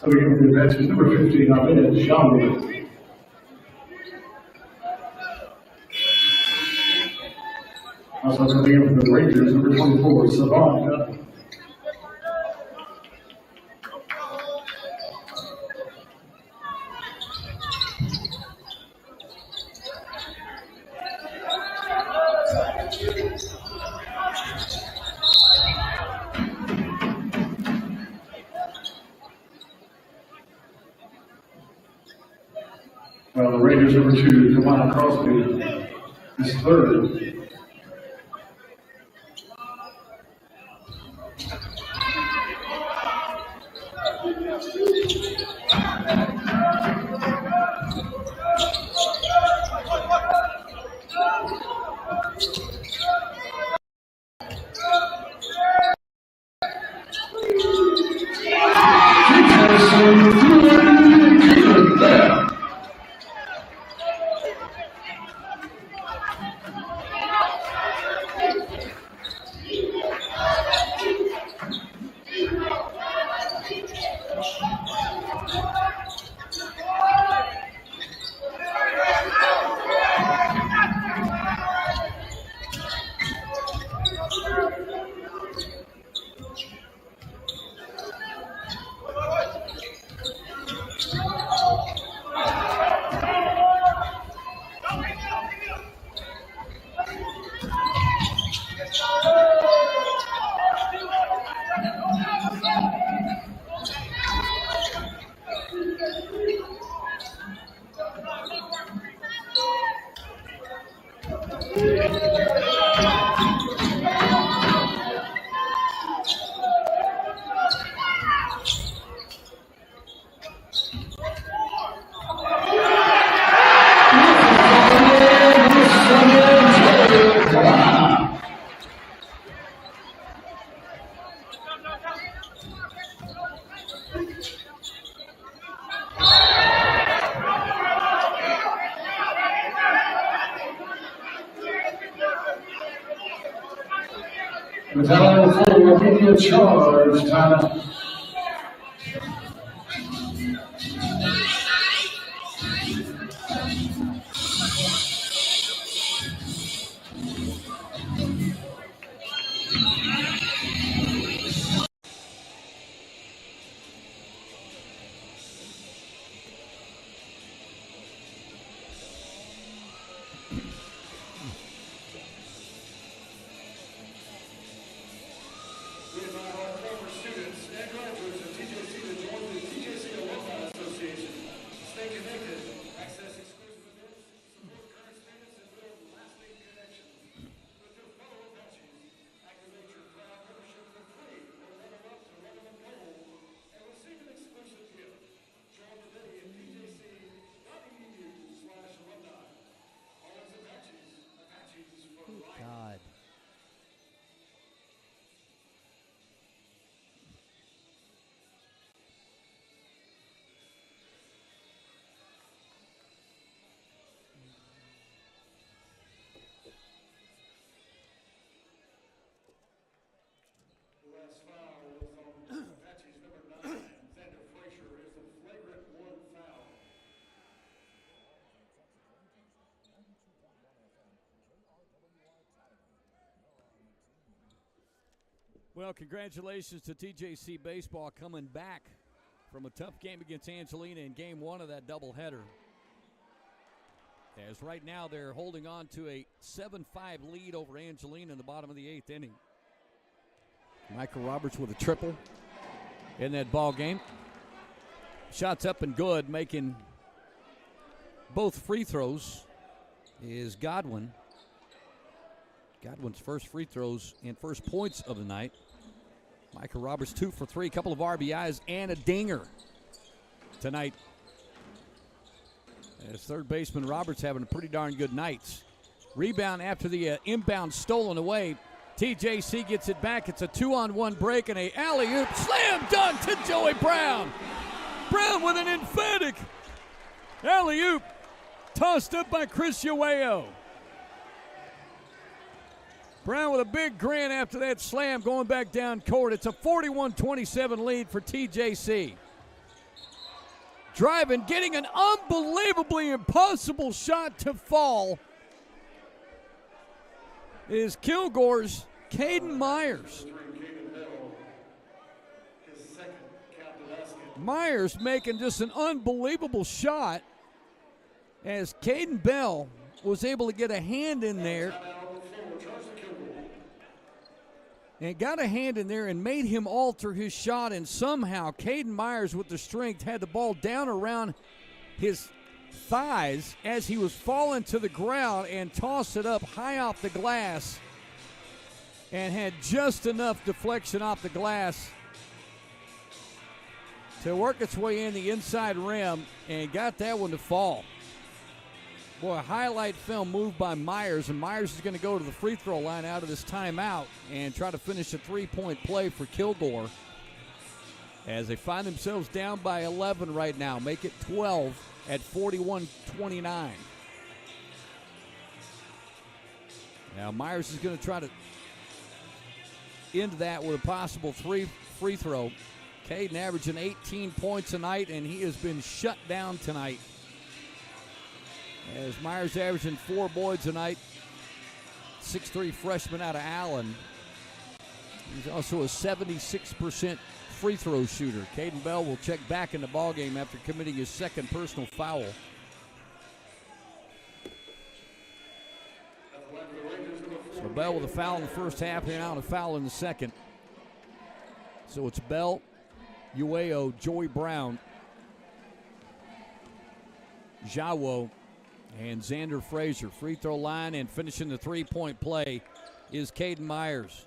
So we have the advantage number 15 on in, Shelby. Also coming in for the Rangers, number 24, Savant. Well, the Rangers number 2, Kamon Crosby, is third. Battalion 4 will give you a charge, Tyler. We invite our former students and graduates of TJC to join the TJC Alumni Association. Stay connected, access exclusive events, support current students, and build lasting connections. With your fellow Apaches, activate your proud membership for free or level up to relevant gold and receive an exclusive gift. Join today at tjc.edu/alumni. Always Apaches, Apaches for life. God. The last foul was on Apache's number 9. Xander Frazier is the flagrant one foul. Well, congratulations to TJC Baseball coming back from a tough game against Angelina in game 1 of that doubleheader. As right now they're holding on to a 7-5 lead over Angelina in the bottom of the 8th inning. Michael Roberts with a triple in that ball game. Shots up and good, making both free throws is Godwin. Godwin's first free throws and first points of the night. Michael Roberts 2 for 3, a couple of RBIs and a dinger tonight. As third baseman Roberts having a pretty darn good night. Rebound after the inbound stolen away. TJC gets it back. It's a 2-on-1 break and a alley-oop slam dunk to Joey Brown. Brown with an emphatic alley-oop tossed up by Chris Ueo. Brown with a big grin after that slam going back down court. It's a 41-27 lead for TJC. Driving, getting an unbelievably impossible shot to fall is Kilgore's Caden Myers. Myers making just an unbelievable shot as Caden Bell was able to get a hand in there and got a hand in there and made him alter his shot, and somehow Caden Myers with the strength had the ball down around his thighs as he was falling to the ground and tossed it up high off the glass and had just enough deflection off the glass to work its way in the inside rim and got that one to fall. Boy, a highlight film move by Myers, and Myers is going to go to the free throw line out of this timeout and try to finish a three-point play for Kilgore as they find themselves down by 11 right now. Make it 12 at 41-29. Now Myers is going to try to end that with a possible free throw. Caden averaging 18 points a night, and he has been shut down tonight. As Myers averaging 4 boards a night, 6'3" freshman out of Allen. He's also a 76% free throw shooter. Caden Bell will check back in the ballgame after committing his second personal foul. So Bell with a foul in the first half, and now a foul in the second. So it's Bell, Ueo, Joey Brown, Jawo, and Xander Frazier. Free throw line and finishing the three-point play is Caden Myers.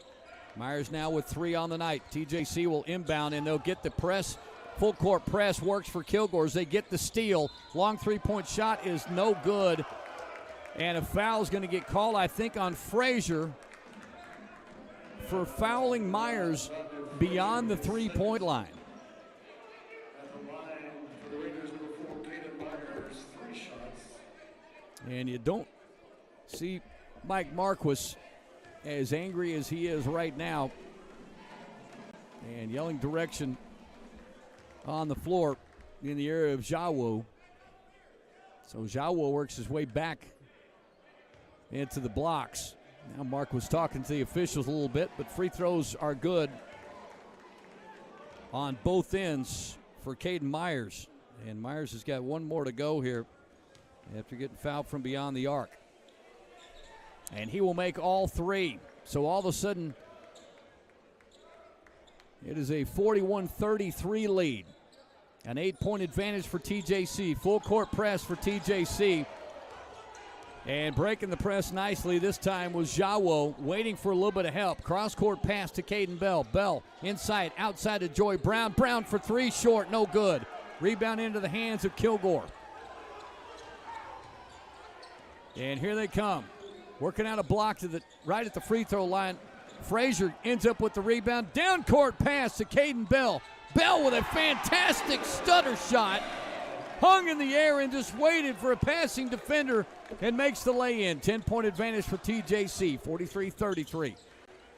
Myers now with 3 on the night. TJC will inbound, and they'll get the press. Full court press works for Kilgore as they get the steal. Long three-point shot is no good. And a foul is going to get called, I think, on Frazier for fouling Myers beyond the three-point line. And you don't see Mike Marquis as angry as he is right now and yelling direction on the floor in the area of Jawo. So Jawo works his way back into the blocks. Now Mark was talking to the officials a little bit, but free throws are good on both ends for Caden Myers. And Myers has got one more to go here after getting fouled from beyond the arc. And he will make all 3. So all of a sudden, it is a 41-33 lead. An 8-point advantage for TJC. Full court press for TJC. And breaking the press nicely this time was Jawo, waiting for a little bit of help. Cross-court pass to Caden Bell. Bell inside, outside to Joey Brown. Brown for 3, short, no good. Rebound into the hands of Kilgore. And here they come. Working out a block to the right at the free throw line. Frazier ends up with the rebound. Down court pass to Caden Bell. Bell with a fantastic stutter shot. Hung in the air and just waited for a passing defender and makes the lay-in. 10-point advantage for TJC, 43-33.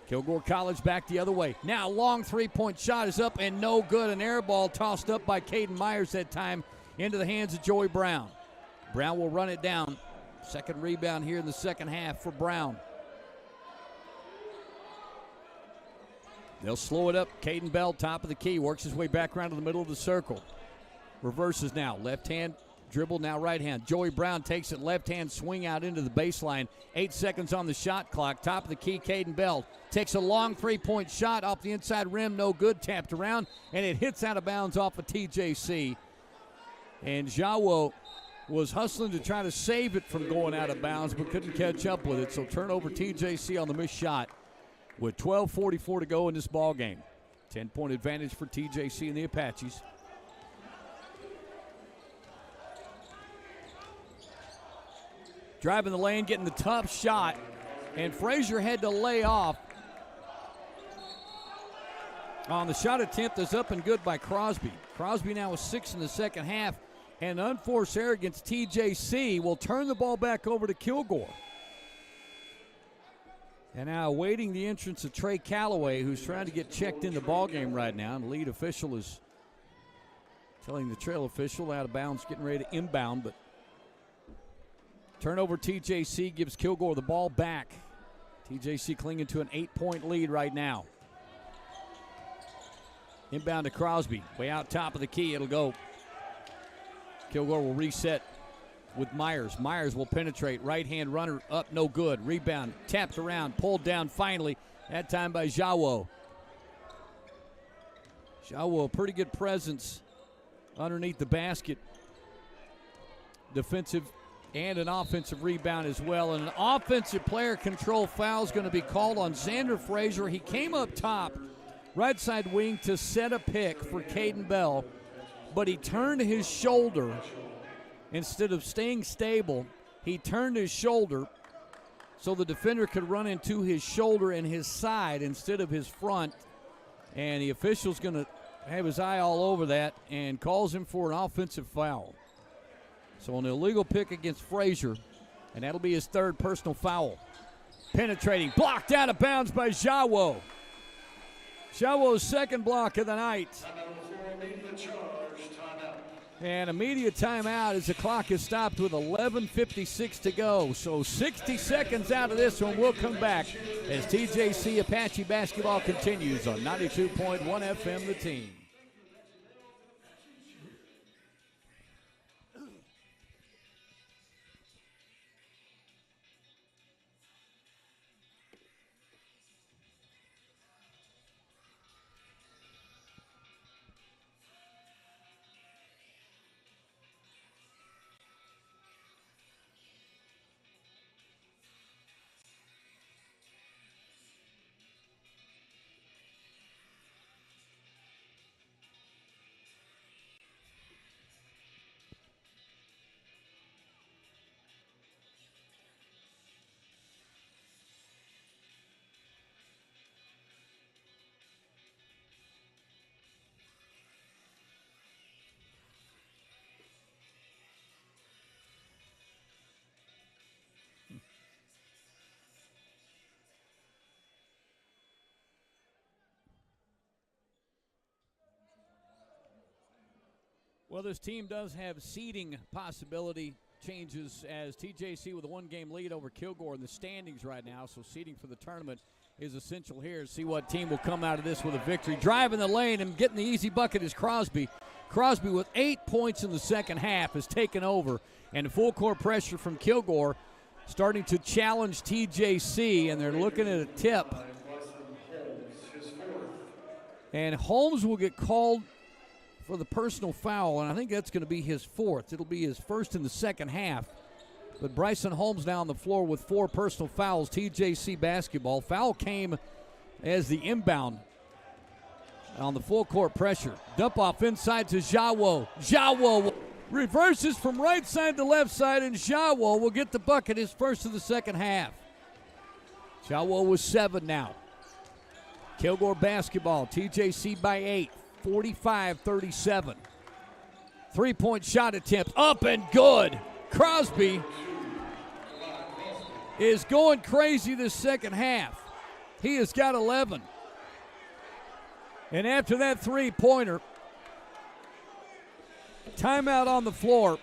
Kilgore College back the other way. Now long three-point shot is up and no good. An air ball tossed up by Caden Myers that time into the hands of Joey Brown. Brown will run it down. Second rebound here in the second half for Brown. They'll slow it up. Caden Bell, top of the key, works his way back around to the middle of the circle. Reverses now. Left hand dribble, now right hand. Joey Brown takes it left hand, swing out into the baseline. 8 seconds on the shot clock. Top of the key, Caden Bell takes a long 3-point shot off the inside rim, no good, tapped around, and it hits out of bounds off of TJC. And Jawo was hustling to try to save it from going out of bounds, but couldn't catch up with it. So turnover TJC on the missed shot with 12:44 to go in this ball game. 10-point advantage for TJC and the Apaches. Driving the lane, getting the tough shot, and Frazier had to lay off. On the shot attempt is up and good by Crosby. Crosby now with 6 in the second half, and unforced error against TJC will turn the ball back over to Kilgore. And now awaiting the entrance of Trey Calloway, who's trying to get checked in the ball game right now. And the lead official is telling the trail official out of bounds, getting ready to inbound, but turnover TJC gives Kilgore the ball back. TJC clinging to an 8-point lead right now. Inbound to Crosby, way out top of the key, it'll go. Kilgore will reset with Myers. Myers will penetrate, right-hand runner up, no good. Rebound, tapped around, pulled down finally, that time by Jawo. Jawo, pretty good presence underneath the basket. Defensive and an offensive rebound as well. And an offensive player control foul is going to be called on Xander Frazier. He came up top, right side wing, to set a pick for Caden Bell, but he turned his shoulder. Instead of staying stable, he turned his shoulder so the defender could run into his shoulder and his side instead of his front. And the official's going to have his eye all over that and calls him for an offensive foul. So an illegal pick against Frazier, and that'll be his third personal foul. Penetrating, blocked out of bounds by Jawo. Jawo's second block of the night. And immediate timeout as the clock is stopped with 11:56 to go. So 60 seconds out of this one. We'll come back as TJC Apache basketball continues on 92.1 FM, The Team. Well, this team does have seeding possibility changes as TJC with a 1-game lead over Kilgore in the standings right now. So seeding for the tournament is essential here. See what team will come out of this with a victory. Driving the lane and getting the easy bucket is Crosby. Crosby with 8 points in the second half has taken over. And full court pressure from Kilgore starting to challenge TJC, and they're looking at a tip. And Holmes will get called for the personal foul, and I think that's going to be his fourth. It'll be his first in the second half. But Bryson Holmes now on the floor with 4 personal fouls. TJC basketball. Foul came as the inbound on the full court pressure. Dump off inside to Jawo. Jawo reverses from right side to left side, and Jawo will get the bucket, his first of the second half. Jawo with 7 now. Kilgore basketball. TJC by 8. 45-37. 3-point shot attempt up and good. Crosby is going crazy this second half. He has got 11. And after that 3-pointer, timeout on the floor.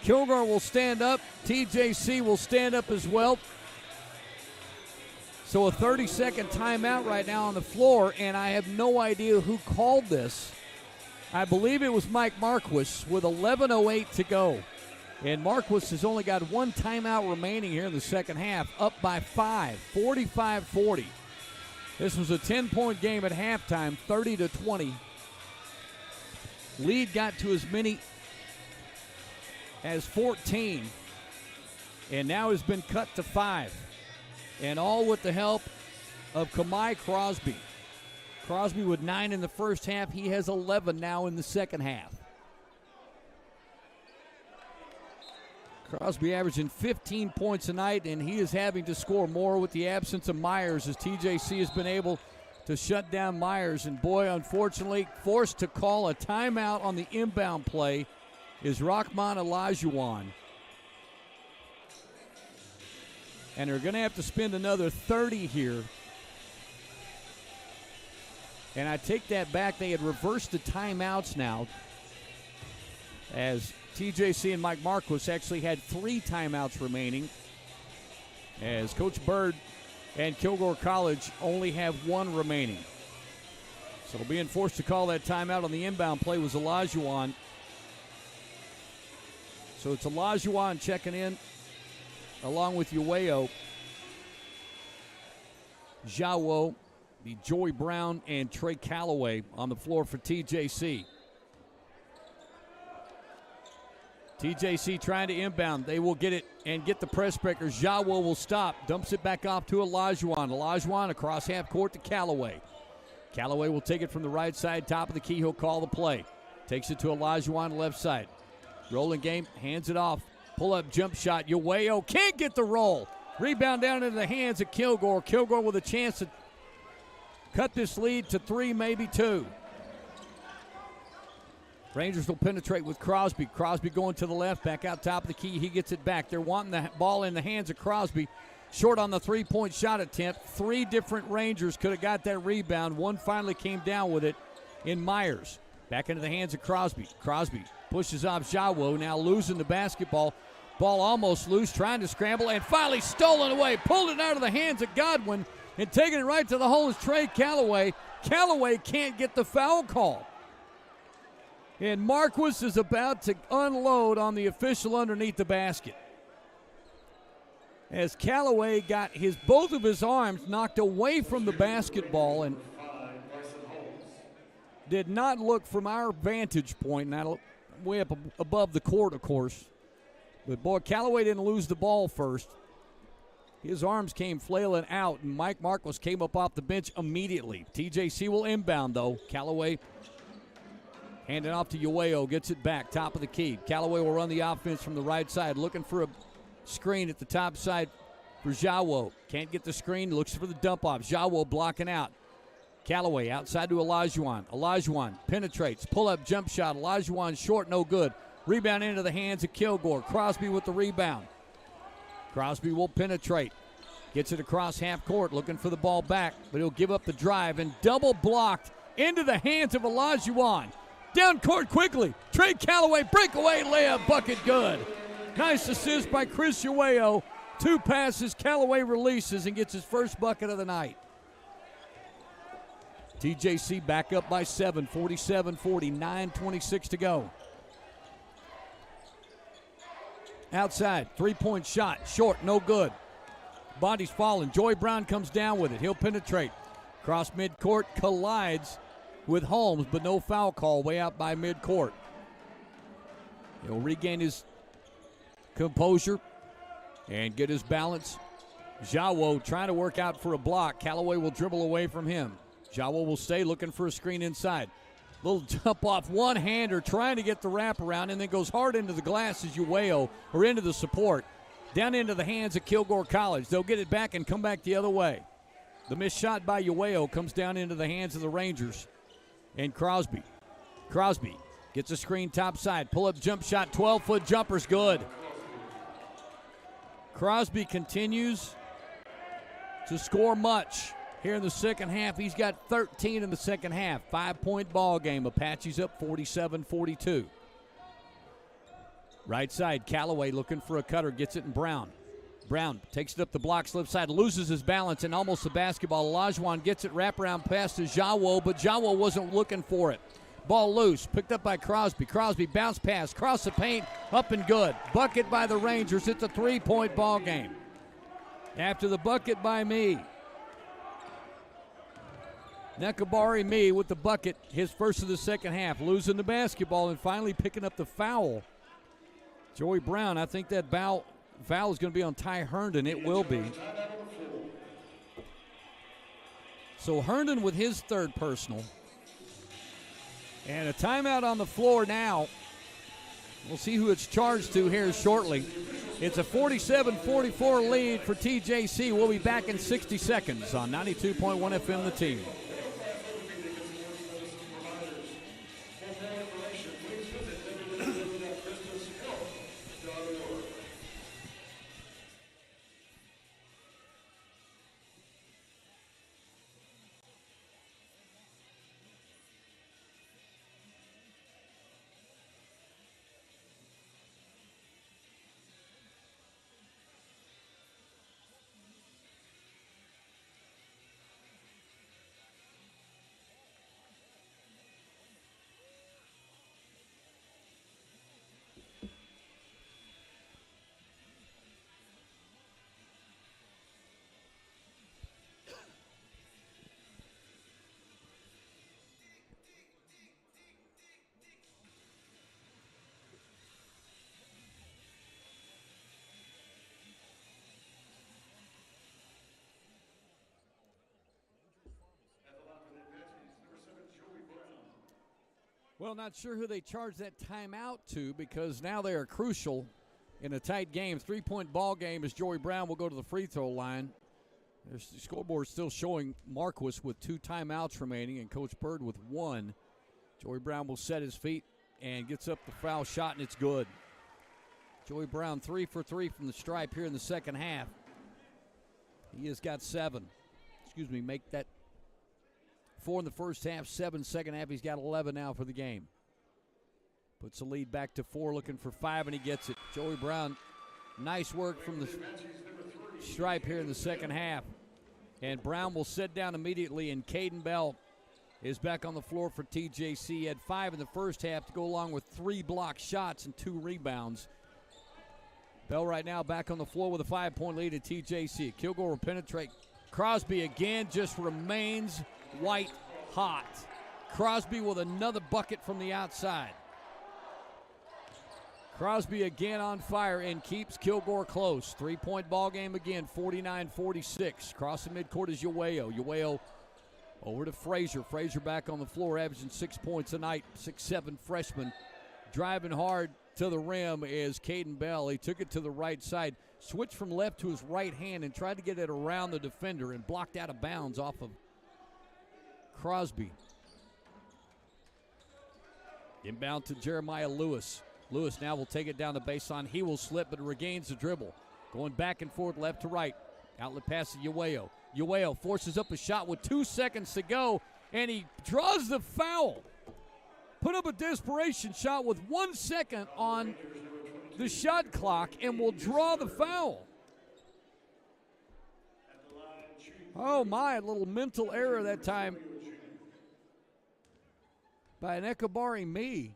Kilgore will stand up. TJC will stand up as well. So a 30-second timeout right now on the floor, and I have no idea who called this. I believe it was Mike Marquis with 11:08 to go. And Marquis has only got one timeout remaining here in the second half, up by 5, 45-40. This was a 10-point game at halftime, 30-20. Lead got to as many as 14, and now has been cut to 5. And all with the help of Kamai Crosby. Crosby with 9 in the first half. He has 11 now in the second half. Crosby averaging 15 points a night, and he is having to score more with the absence of Myers as TJC has been able to shut down Myers. And boy, unfortunately, forced to call a timeout on the inbound play is Rahman Olajuwon. And they're going to have to spend another 30 here. And I take that back. They had reversed the timeouts now, as TJC and Mike Marquis actually had 3 timeouts remaining, as Coach Bird and Kilgore College only have 1 remaining. So being forced to call that timeout on the inbound play was Olajuwon. So it's Olajuwon checking in along with Uweo, Jawo, the Joey Brown, and Trey Calloway on the floor for TJC. TJC trying to inbound. They will get it and get the press breaker. Jawo will stop. Dumps it back off to Olajuwon. Olajuwon across half court to Calloway. Calloway will take it from the right side, top of the key. He'll call the play. Takes it to Olajuwon left side. Rolling game, hands it off. Pull-up jump shot. Uweo can't get the roll. Rebound down into the hands of Kilgore. Kilgore with a chance to cut this lead to 3, maybe 2. Rangers will penetrate with Crosby. Crosby going to the left, back out top of the key. He gets it back. They're wanting the ball in the hands of Crosby. Short on the three-point shot attempt. 3 different Rangers could have got that rebound. One finally came down with it in Myers. Back into the hands of Crosby. Crosby pushes off Jawo, now losing the basketball. Ball almost loose, trying to scramble, and finally stolen away. Pulled it out of the hands of Godwin, and taking it right to the hole is Trey Calloway. Calloway can't get the foul call. And Marquis is about to unload on the official underneath the basket, as Calloway got both of his arms knocked away from the basketball and did not look from our vantage point, not way up above the court, of course. But, boy, Calloway didn't lose the ball first. His arms came flailing out, and Mike Marquis came up off the bench immediately. TJC will inbound, though. Calloway handing off to Uweo, gets it back, top of the key. Calloway will run the offense from the right side, looking for a screen at the top side for Jawo. Can't get the screen, looks for the dump off. Jawo blocking out. Calloway outside to Olajuwon. Olajuwon penetrates, pull-up jump shot. Olajuwon short, no good. Rebound into the hands of Kilgore. Crosby with the rebound. Crosby will penetrate. Gets it across half court, looking for the ball back, but he'll give up the drive, and double blocked into the hands of Olajuwon. Down court quickly. Trey Calloway, breakaway layup, bucket good. Nice assist by Chris Uweo. 2 passes, Calloway releases and gets his first bucket of the night. TJC back up by 7, 47-40, 9:26 to go. Outside, 3-point shot, short, no good. Body's falling. Joey Brown comes down with it. He'll penetrate. Cross midcourt, collides with Holmes, but no foul call way out by midcourt. He'll regain his composure and get his balance. Jawo trying to work out for a block. Calloway will dribble away from him. Jawo will stay looking for a screen inside. Little jump off one-hander trying to get the wraparound, and then goes hard into the glass as Uweo, or into the support. Down into the hands of Kilgore College. They'll get it back and come back the other way. The missed shot by Uweo comes down into the hands of the Rangers. And Crosby. Crosby gets a screen top side. Pull-up jump shot, 12-foot jumper's good. Crosby continues to score much here in the second half. He's got 13 in the second half. 5-point ball game. Apaches up 47-42. Right side, Calloway looking for a cutter. Gets it in Brown. Brown takes it up the block, slip side, loses his balance and almost the basketball. Olajuwon gets it, wraparound pass to Jawo, but Jawo wasn't looking for it. Ball loose, picked up by Crosby. Crosby bounce pass, cross the paint, up and good. Bucket by the Rangers. It's a 3-point ball game. After the bucket by me. Nekabari Me with the bucket, his first of the second half, losing the basketball and finally picking up the foul. Joey Brown, I think that foul is going to be on Ty Herndon. It will be. So Herndon with his third personal. And a timeout on the floor now. We'll see who it's charged to here shortly. It's a 47-44 lead for TJC. We'll be back in 60 seconds on 92.1 FM The Team. Well, not sure who they charge that timeout to because now they are crucial in a tight game. 3-point ball game as Joey Brown will go to the free throw line. The scoreboard still showing Marquis with 2 timeouts remaining and Coach Bird with 1. Joey Brown will set his feet and gets up the foul shot, and it's good. Joey Brown 3 for 3 from the stripe here in the second half. He has got 7. Make that 4 in the first half, 7 second half. He's got 11 now for the game. Puts the lead back to 4, looking for 5, and he gets it. Joey Brown, nice work from the stripe here in the second half. And Brown will sit down immediately, and Caden Bell is back on the floor for TJC. He had 5 in the first half to go along with 3 block shots and 2 rebounds. Bell right now back on the floor with a 5-point lead at TJC. Kilgore will penetrate. Crosby again just remains white hot. Crosby with another bucket from the outside. Crosby again on fire and keeps Kilgore close. 3-point ball game again, 49-46. Crossing midcourt is Uweo. Uweo over to Frazier. Frazier back on the floor, averaging 6 points a night. 6'7" freshman. Driving hard to the rim is Caden Bell. He took it to the right side, switched from left to his right hand and tried to get it around the defender and blocked out of bounds off of Crosby. Inbound to Jeremiah Lewis. Lewis now will take it down the baseline. He will slip, but regains the dribble. Going back and forth, left to right. Outlet pass to Uweo. Uweo forces up a shot with 2 seconds to go, and he draws the foul. Put up a desperation shot with 1 second on the shot clock and will draw the foul. Oh, my, a little mental error that time by Nekabari Me.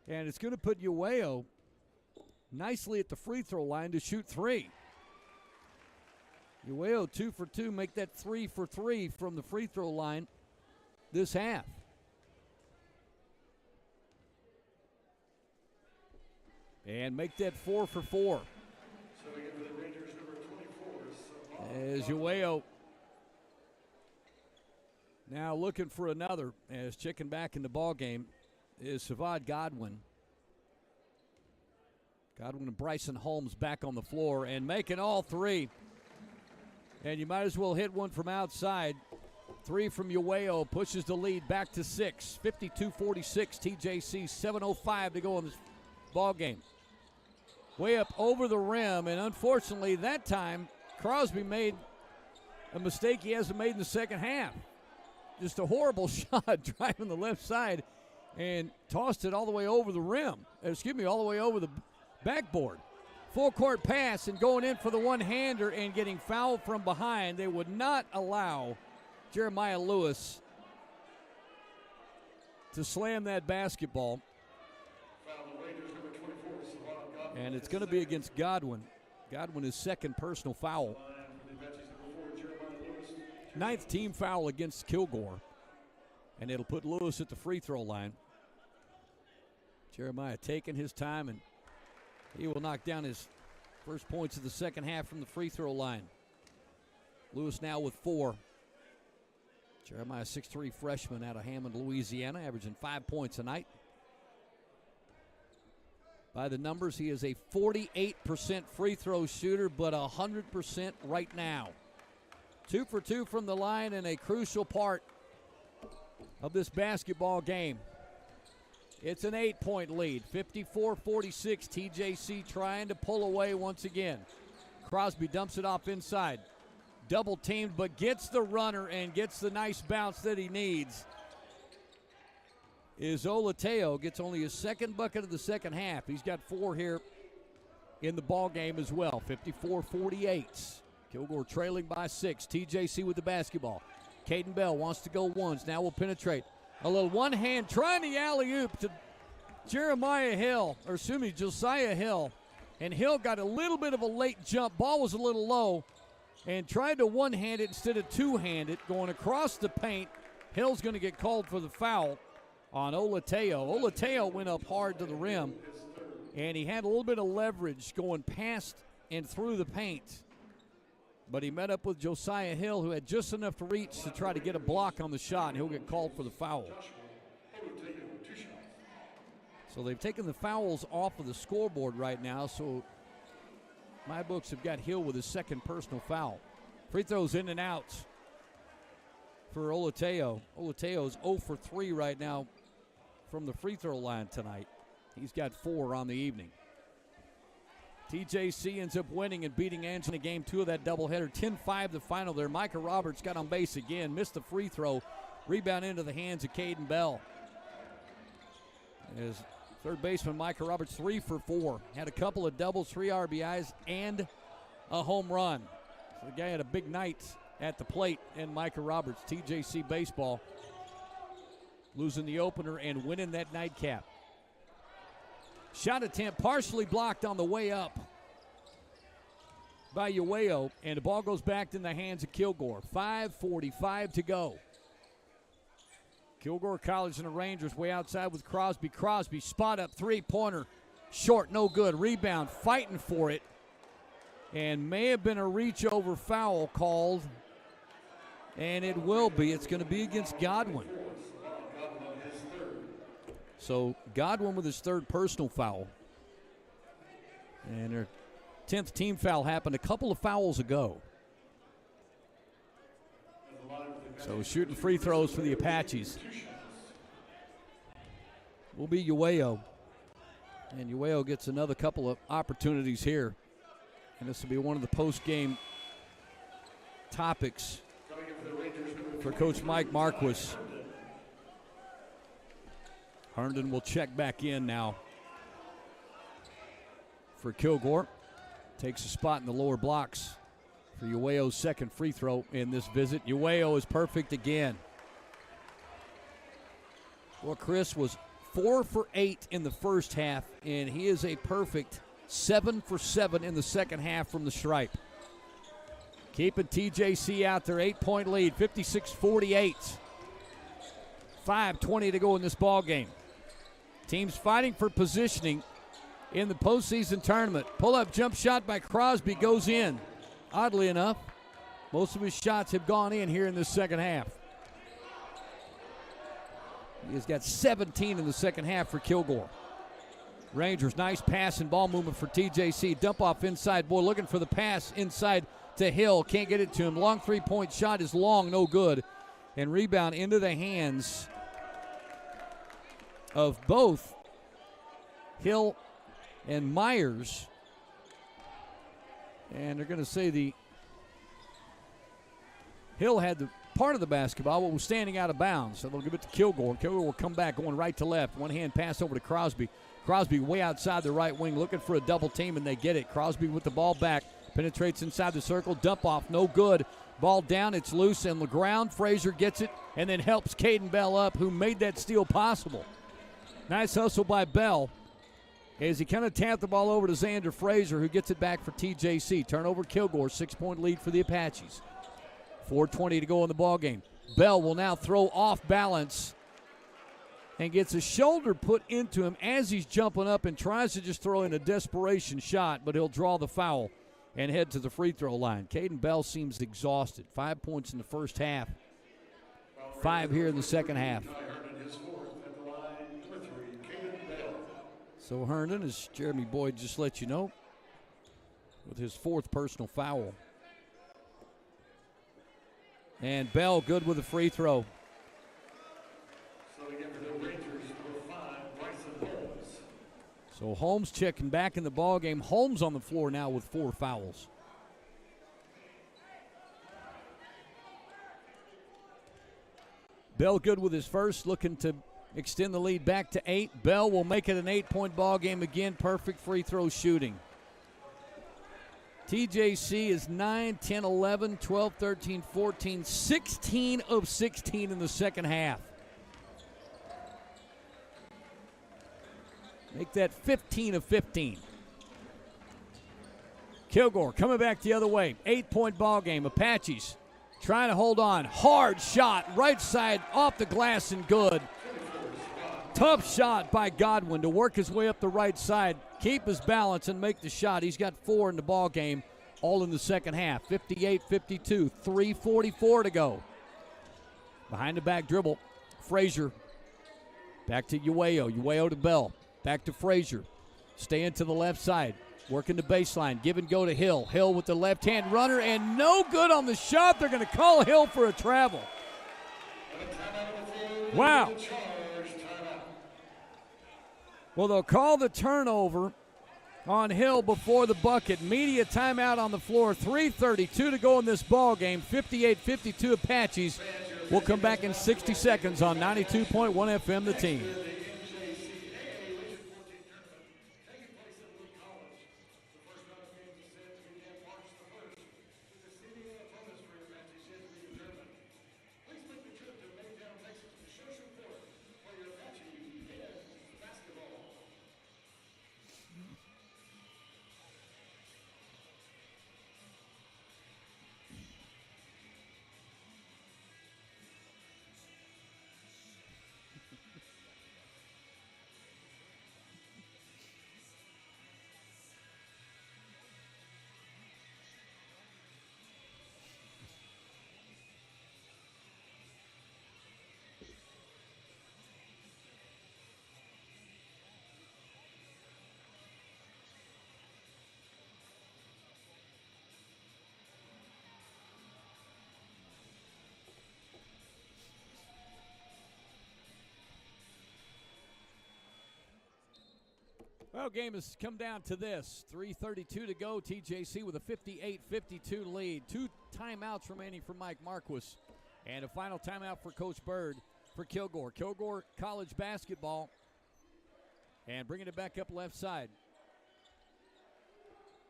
And it's going to put Uweo nicely at the free throw line to shoot 3. Uweo 2 for 2, make that 3 for 3 from the free throw line this half. And make that 4 for 4. As Uweo now looking for another, as checking back in the ball game is Savad Godwin. Godwin and Bryson Holmes back on the floor and making all 3. And you might as well hit one from outside. 3 from Uweo pushes the lead back to 6. 52-46 TJC, 7:05 to go in this ball game. Way up over the rim, and unfortunately that time Crosby made a mistake he hasn't made in the second half. Just a horrible shot driving the left side and tossed it all the way over the rim. All the way over the backboard. Full court pass and going in for the one-hander and getting fouled from behind. They would not allow Jeremiah Lewis to slam that basketball. And it's going to be against Godwin. Godwin is second personal foul. Ninth team foul against Kilgore. And it'll put Lewis at the free throw line. Jeremiah taking his time, and he will knock down his first points of the second half from the free throw line. Lewis now with 4. Jeremiah, 6'3" freshman out of Hammond, Louisiana, averaging 5 points a night. By the numbers, he is a 48% free throw shooter, but 100% right now. 2 for 2 from the line, and a crucial part of this basketball game. It's an 8-point lead, 54-46. TJC trying to pull away once again. Crosby dumps it off inside. Double teamed, but gets the runner and gets the nice bounce that he needs. Is Olateo, gets only his second bucket of the second half. He's got 4 here in the ball game as well. 54-48. Kilgore trailing by 6. TJC with the basketball. Caden Bell wants to go ones. Now will penetrate. A little one hand trying the alley-oop to Josiah Hill. And Hill got a little bit of a late jump. Ball was a little low. And tried to one-hand it instead of two-hand it. Going across the paint. Hill's going to get called for the foul on Olateo. Olateo went up hard to the rim, and he had a little bit of leverage going past and through the paint. But he met up with Josiah Hill, who had just enough to reach to try to get a block on the shot, and he'll get called for the foul. So they've taken the fouls off of the scoreboard right now, so my books have got Hill with his second personal foul. Free throws in and out for Olateo. Olateo's 0 for 3 right now from the free throw line tonight. He's got 4 on the evening. TJC ends up winning and beating Angela in game 2 of that doubleheader. 10-5 the final there. Micah Roberts got on base again, missed the free throw. Rebound into the hands of Caden Bell. As third baseman Micah Roberts 3 for 4. Had a couple of doubles, 3 RBIs, and a home run. So the guy had a big night at the plate, and Micah Roberts, TJC baseball, losing the opener and winning that nightcap. Shot attempt partially blocked on the way up by Uweo, and the ball goes back in the hands of Kilgore. 5:45 to go. Kilgore College and the Rangers way outside with Crosby. Crosby spot up three-pointer. Short, no good. Rebound, fighting for it. And may have been a reach-over foul called. And it will be. It's going to be against Godwin. So Godwin with his third personal foul. And their 10th team foul happened a couple of fouls ago. So shooting free throws for the Apaches will be Uweo. And Uweo gets another couple of opportunities here. And this will be one of the post-game topics for Coach Mike Marquis. Herndon will check back in now for Kilgore. Takes a spot in the lower blocks for Uweo's second free throw in this visit. Uweo is perfect again. Well, Chris was 4 for 8 in the first half, and he is a perfect 7 for 7 in the second half from the stripe. Keeping TJC out there, 8-point lead, 56-48. 5:20 to go in this ball game. Teams fighting for positioning in the postseason tournament. Pull-up jump shot by Crosby goes in. Oddly enough, most of his shots have gone in here in the second half. He has got 17 in the second half for Kilgore. Rangers, nice pass and ball movement for TJC. Dump off inside. Boy, looking for the pass inside to Hill. Can't get it to him. Long three-point shot is long, no good. And rebound into the hands of both Hill and Myers. And they're going to say the Hill had the part of the basketball but was standing out of bounds. So they'll give it to Kilgore. Kilgore will come back going right to left. One-hand pass over to Crosby. Crosby way outside the right wing looking for a double team, and they get it. Crosby with the ball back. Penetrates inside the circle. Dump off, no good. Ball down, it's loose on the ground. Frazier gets it and then helps Caden Bell up, who made that steal possible. Nice hustle by Bell as he kind of tapped the ball over to Xander Frazier, who gets it back for TJC. Turnover Kilgore, 6-point lead for the Apaches. 4:20 to go in the ball game. Bell will now throw off balance and gets a shoulder put into him as he's jumping up and tries to just throw in a desperation shot, but he'll draw the foul and head to the free throw line. Caden Bell seems exhausted. 5 points in the first half, 5 here in the second half. So Herndon, as Jeremy Boyd just let you know, with his 4th personal foul. And Bell good with a free throw. So Holmes checking back in the ball game. Holmes on the floor now with 4 fouls. Bell good with his first, looking to extend the lead back to 8. Bell will make it an 8-point ball game again. Perfect free throw shooting. TJC is 9, 10, 11, 12, 13, 14, 16 of 16 in the second half. Make that 15 of 15. Kilgore coming back the other way. 8-point ball game. Apaches trying to hold on. Hard shot. Right side off the glass and good. Tough shot by Godwin to work his way up the right side, keep his balance, and make the shot. He's got 4 in the ball game, all in the second half. 58-52, 3:44 to go. Behind the back dribble, Frazier. Back to Ueo. Ueo to Bell. Back to Frazier. Staying to the left side. Working the baseline. Give and go to Hill. Hill with the left-hand runner, and no good on the shot. They're going to call Hill for a travel. Wow. Well, they'll call the turnover on Hill before the bucket. Media timeout on the floor. 3:32 to go in this ball game. 58-52 Apaches. We'll come back in 60 seconds on 92.1 FM, The Team. Well, game has come down to this. 3:32 to go. TJC with a 58-52 lead. 2 timeouts remaining for Mike Marquis. And a final timeout for Coach Bird for Kilgore. Kilgore college basketball. And bringing it back up left side.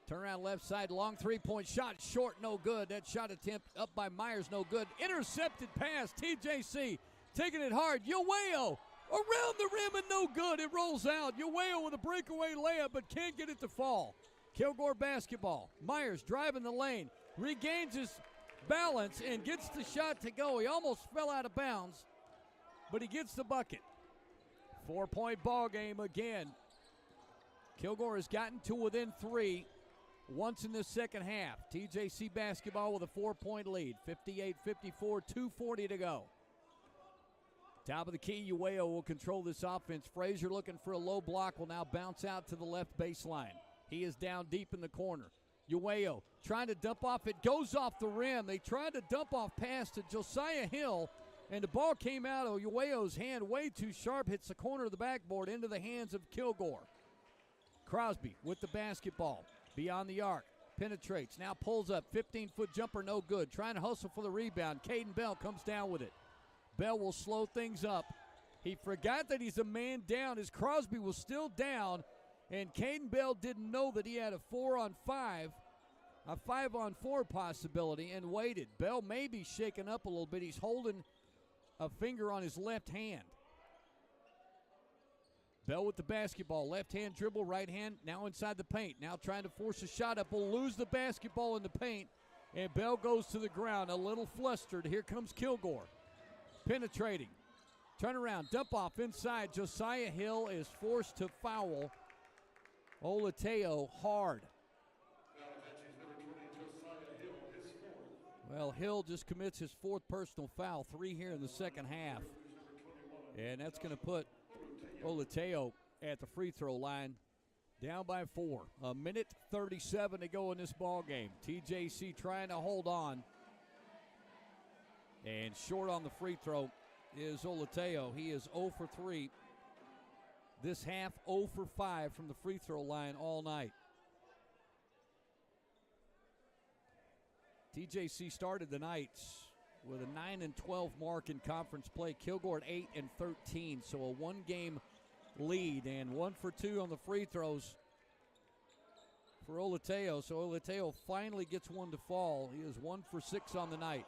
Turn around left side. Long 3-point shot. Short, no good. That shot attempt up by Myers, no good. Intercepted pass. TJC taking it hard. Ueo around the rim and no good. It rolls out. Ueo with a breakaway layup but can't get it to fall. Kilgore basketball. Myers driving the lane. Regains his balance and gets the shot to go. He almost fell out of bounds, but he gets the bucket. 4-point ball game again. Kilgore has gotten to within 3 once in the second half. TJC basketball with a 4-point lead. 58-54, 2:40 to go. Top of the key, Ueo will control this offense. Frazier looking for a low block will now bounce out to the left baseline. He is down deep in the corner. Ueo trying to dump off. It goes off the rim. They tried to dump off pass to Josiah Hill, and the ball came out of Ueo's hand way too sharp. Hits the corner of the backboard into the hands of Kilgore. Crosby with the basketball. Beyond the arc. Penetrates. Now pulls up. 15-foot jumper, no good. Trying to hustle for the rebound. Caden Bell comes down with it. Bell will slow things up. He forgot that he's a man down as Crosby was still down, and Caden Bell didn't know that he had a 4-on-5 a 5-on-4 possibility and waited. Bell may be shaken up a little bit. He's holding a finger on his left hand. Bell with the basketball. Left hand dribble, right hand now inside the paint. Now trying to force a shot up. Will lose the basketball in the paint. And Bell goes to the ground a little flustered. Here comes Kilgore. Penetrating. Turn around. Dump off inside. Josiah Hill is forced to foul Olateo hard. Well, Hill just commits his 4th personal foul, 3 here in the second half. And that's going to put Olateo at the free throw line, down by 4. 1:37 to go in this ball game. TJC trying to hold on. And short on the free throw is Olateo. He is 0 for 3. This half 0 for 5 from the free throw line all night. TJC started the night with a 9-12 mark in conference play. Kilgore at 8-13, so a 1-game lead, and 1 for 2 on the free throws for Olateo. So Olateo finally gets one to fall. He is 1 for 6 on the night.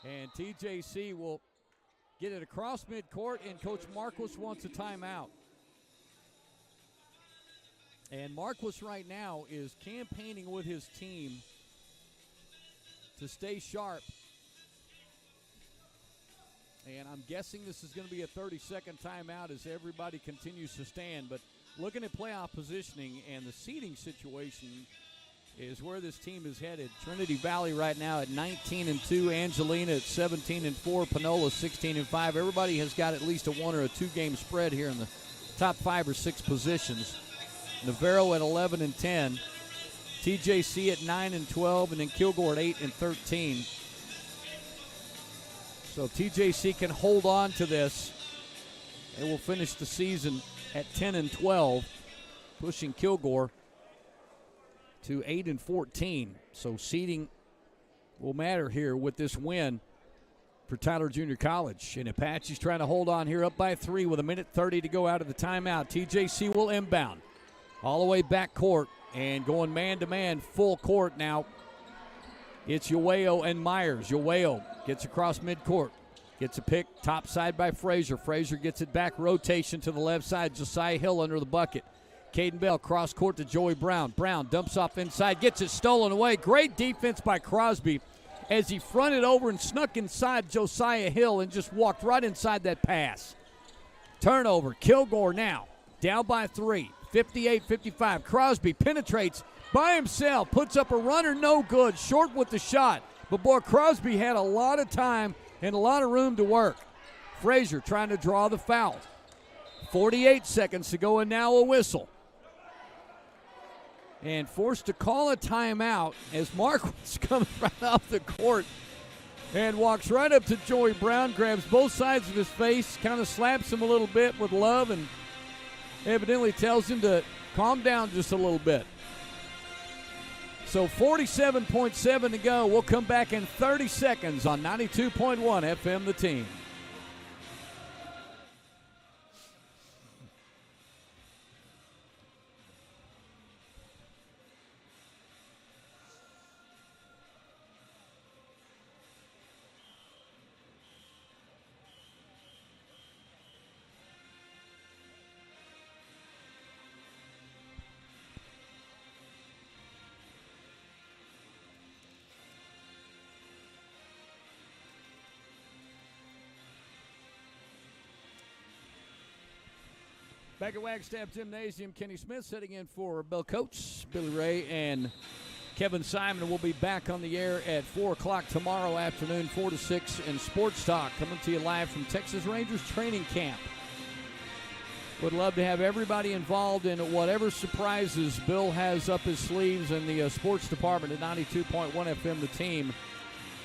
And TJC will get it across midcourt, and Coach Marquis wants a timeout. And Marquis right now is campaigning with his team to stay sharp. And I'm guessing this is going to be a 30-second timeout as everybody continues to stand. But looking at playoff positioning and the seeding situation is where this team is headed. Trinity Valley right now at 19-2, Angelina at 17-4, Panola 16-5. Everybody has got at least a 1 or a 2-game spread here in the top 5 or 6 positions. Navarro at 11-10, TJC at 9-12, and then Kilgore at 8-13. So TJC can hold on to this and will finish the season at 10-12, pushing Kilgore to 8-14. So seeding will matter here with this win for Tyler Junior College. And Apache's trying to hold on here, up by 3 with 1:30 to go out of the timeout. TJC will inbound all the way back court and going man-to-man full court now. It's Yoeo and Myers. Yoeo gets across midcourt. Gets a pick top side by Frazier. Frazier gets it back, rotation to the left side. Josiah Hill under the bucket. Caden Bell cross court to Joey Brown. Brown dumps off inside, gets it stolen away. Great defense by Crosby as he fronted over and snuck inside Josiah Hill and just walked right inside that pass. Turnover. Kilgore now down by 3. 58-55. Crosby penetrates by himself, puts up a runner, no good, short with the shot. But boy, Crosby had a lot of time and a lot of room to work. Frazier trying to draw the foul. 48 seconds to go, and now a whistle. And forced to call a timeout as Marquis comes right off the court and walks right up to Joey Brown, grabs both sides of his face, kind of slaps him a little bit with love, and evidently tells him to calm down just a little bit. So 47.7 to go. We'll come back in 30 seconds on 92.1 FM The Team. Back at Wagstaff Gymnasium, Kenny Smith sitting in for Bill Coates. Billy Ray and Kevin Simon will be back on the air at 4 o'clock tomorrow afternoon, 4 to 6 in Sports Talk, coming to you live from Texas Rangers training camp. Would love to have everybody involved in whatever surprises Bill has up his sleeves in the sports department at 92.1 FM The Team,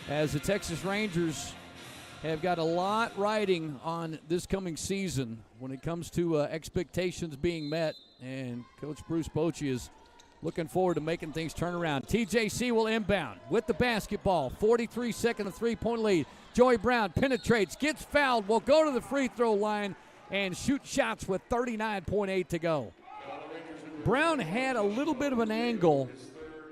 as the Texas Rangers have got a lot riding on this coming season when it comes to expectations being met, and Coach Bruce Bochy is looking forward to making things turn around. TJC will inbound with the basketball. 43-second three-point lead. Joey Brown penetrates, gets fouled, will go to the free throw line and shoot shots with 39.8 to go. Brown had a little bit of an angle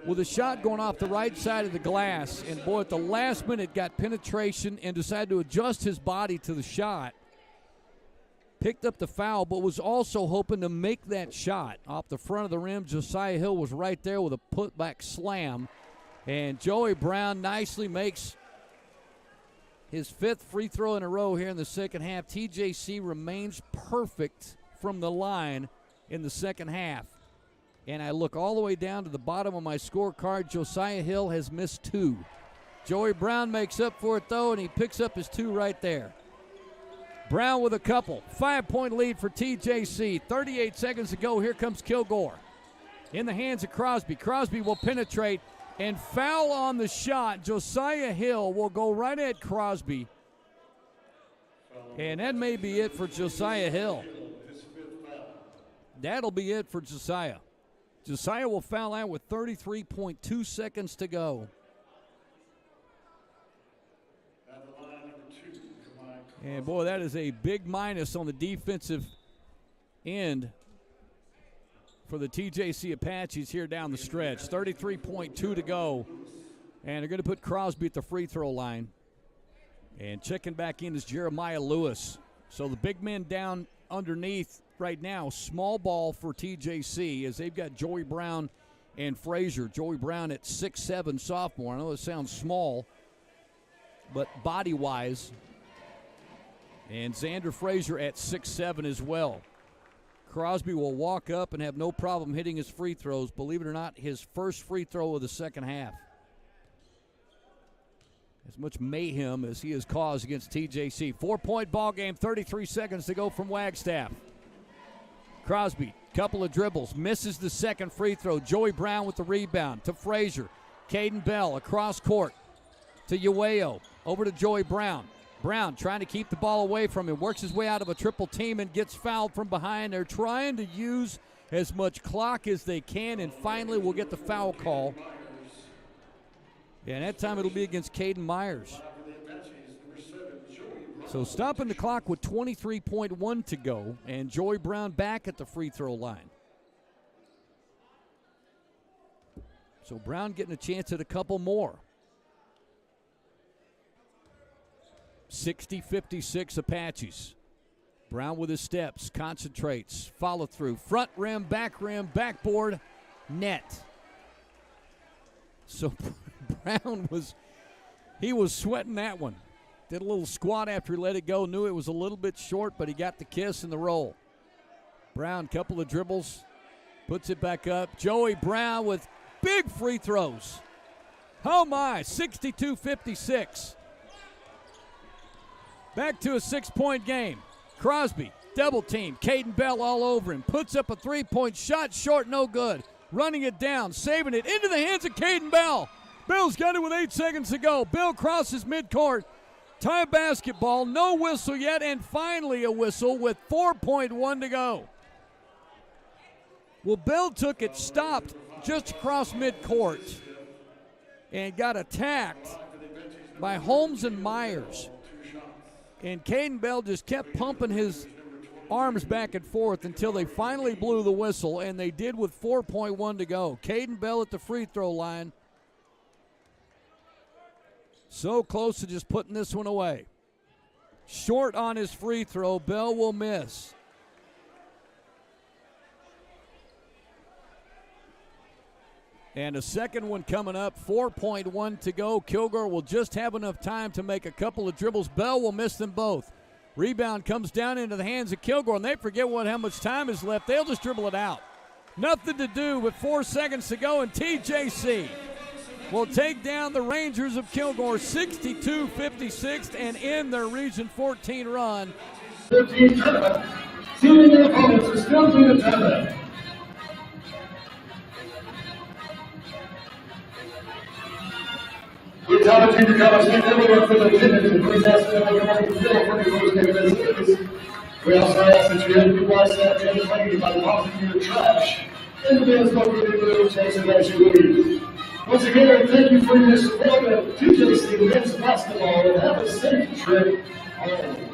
with a shot going off the right side of the glass. And, boy, at the last minute got penetration and decided to adjust his body to the shot. Picked up the foul, but was also hoping to make that shot off the front of the rim. Josiah Hill was right there with a putback slam. And Joey Brown nicely makes his 5th free throw in a row here in the second half. TJC remains perfect from the line in the second half. And I look all the way down to the bottom of my scorecard. Josiah Hill has missed 2. Joey Brown makes up for it, though, and he picks up his 2 right there. Brown with a couple. 5-point lead for TJC. 38 seconds to go. Here comes Kilgore. In the hands of Crosby. Crosby will penetrate and foul on the shot. Josiah Hill will go right at Crosby. And that may be it for Josiah Hill. That'll be it for Josiah. Josiah will foul out with 33.2 seconds to go. And, boy, that is a big minus on the defensive end for the TJC Apaches here down the stretch. 33.2 to go. And they're going to put Crosby at the free throw line. And checking back in is Jeremiah Lewis. So the big men down underneath right now, small ball for TJC, as they've got Joey Brown and Frazier. Joey Brown at 6'7", sophomore. I know it sounds small, but body-wise. And Xander Frazier at 6'7" as well. Crosby will walk up and have no problem hitting his free throws. Believe it or not, his first free throw of the second half. As much mayhem as he has caused against TJC. 4-point ball game, 33 seconds to go from Wagstaff. Crosby, couple of dribbles, misses the second free throw. Joey Brown with the rebound to Frazier. Caden Bell across court to Ueo. Over to Joey Brown. Brown trying to keep the ball away from him. Works his way out of a triple team and gets fouled from behind. They're trying to use as much clock as they can, and finally we'll get the foul call. And that time it'll be against Caden Myers. So stopping the clock with 23.1 to go, and Joey Brown back at the free throw line. So Brown getting a chance at a couple more. 60-56 Apaches. Brown with his steps, concentrates, follow through, front rim, backboard, net. So Brown was sweating that one. Did a little squat after he let it go, knew it was a little bit short, but he got the kiss and the roll. Brown, couple of dribbles, puts it back up. Joey Brown with big free throws. Oh my, 62-56. Back to a 6-point game. Crosby, double team. Caden Bell all over him. Puts up a 3-point shot, short, no good. Running it down, saving it into the hands of Caden Bell. Bell's got it with 8 seconds to go. Bell crosses midcourt. Tie basketball, no whistle yet, and finally a whistle with 4.1 to go. Well, Bell took it, stopped just across midcourt, and got attacked by Holmes and Myers. And Caden Bell just kept pumping his arms back and forth until they finally blew the whistle, and they did with 4.1 to go. Caden Bell at the free throw line. So close to just putting this one away. Short on his free throw. Bell will miss. And a second one coming up, 4.1 to go. Kilgore will just have enough time to make a couple of dribbles. Bell will miss them both. Rebound comes down into the hands of Kilgore, and they forget how much time is left. They'll just dribble it out. Nothing to do with 4 seconds to go, and TJC will take down the Rangers of Kilgore 62-56 and end their Region 14 run. 15 tournament. Seeing their opponents are still in the tournament. We tell the junior college team everyone for their attendance and please ask them to come out to the field for the first game of this series. We also ask that you have to watch that game played by walking your trash in the men's local video chasing as you leave. Once again, thank you for your support of TJC men's basketball and have a safe trip home.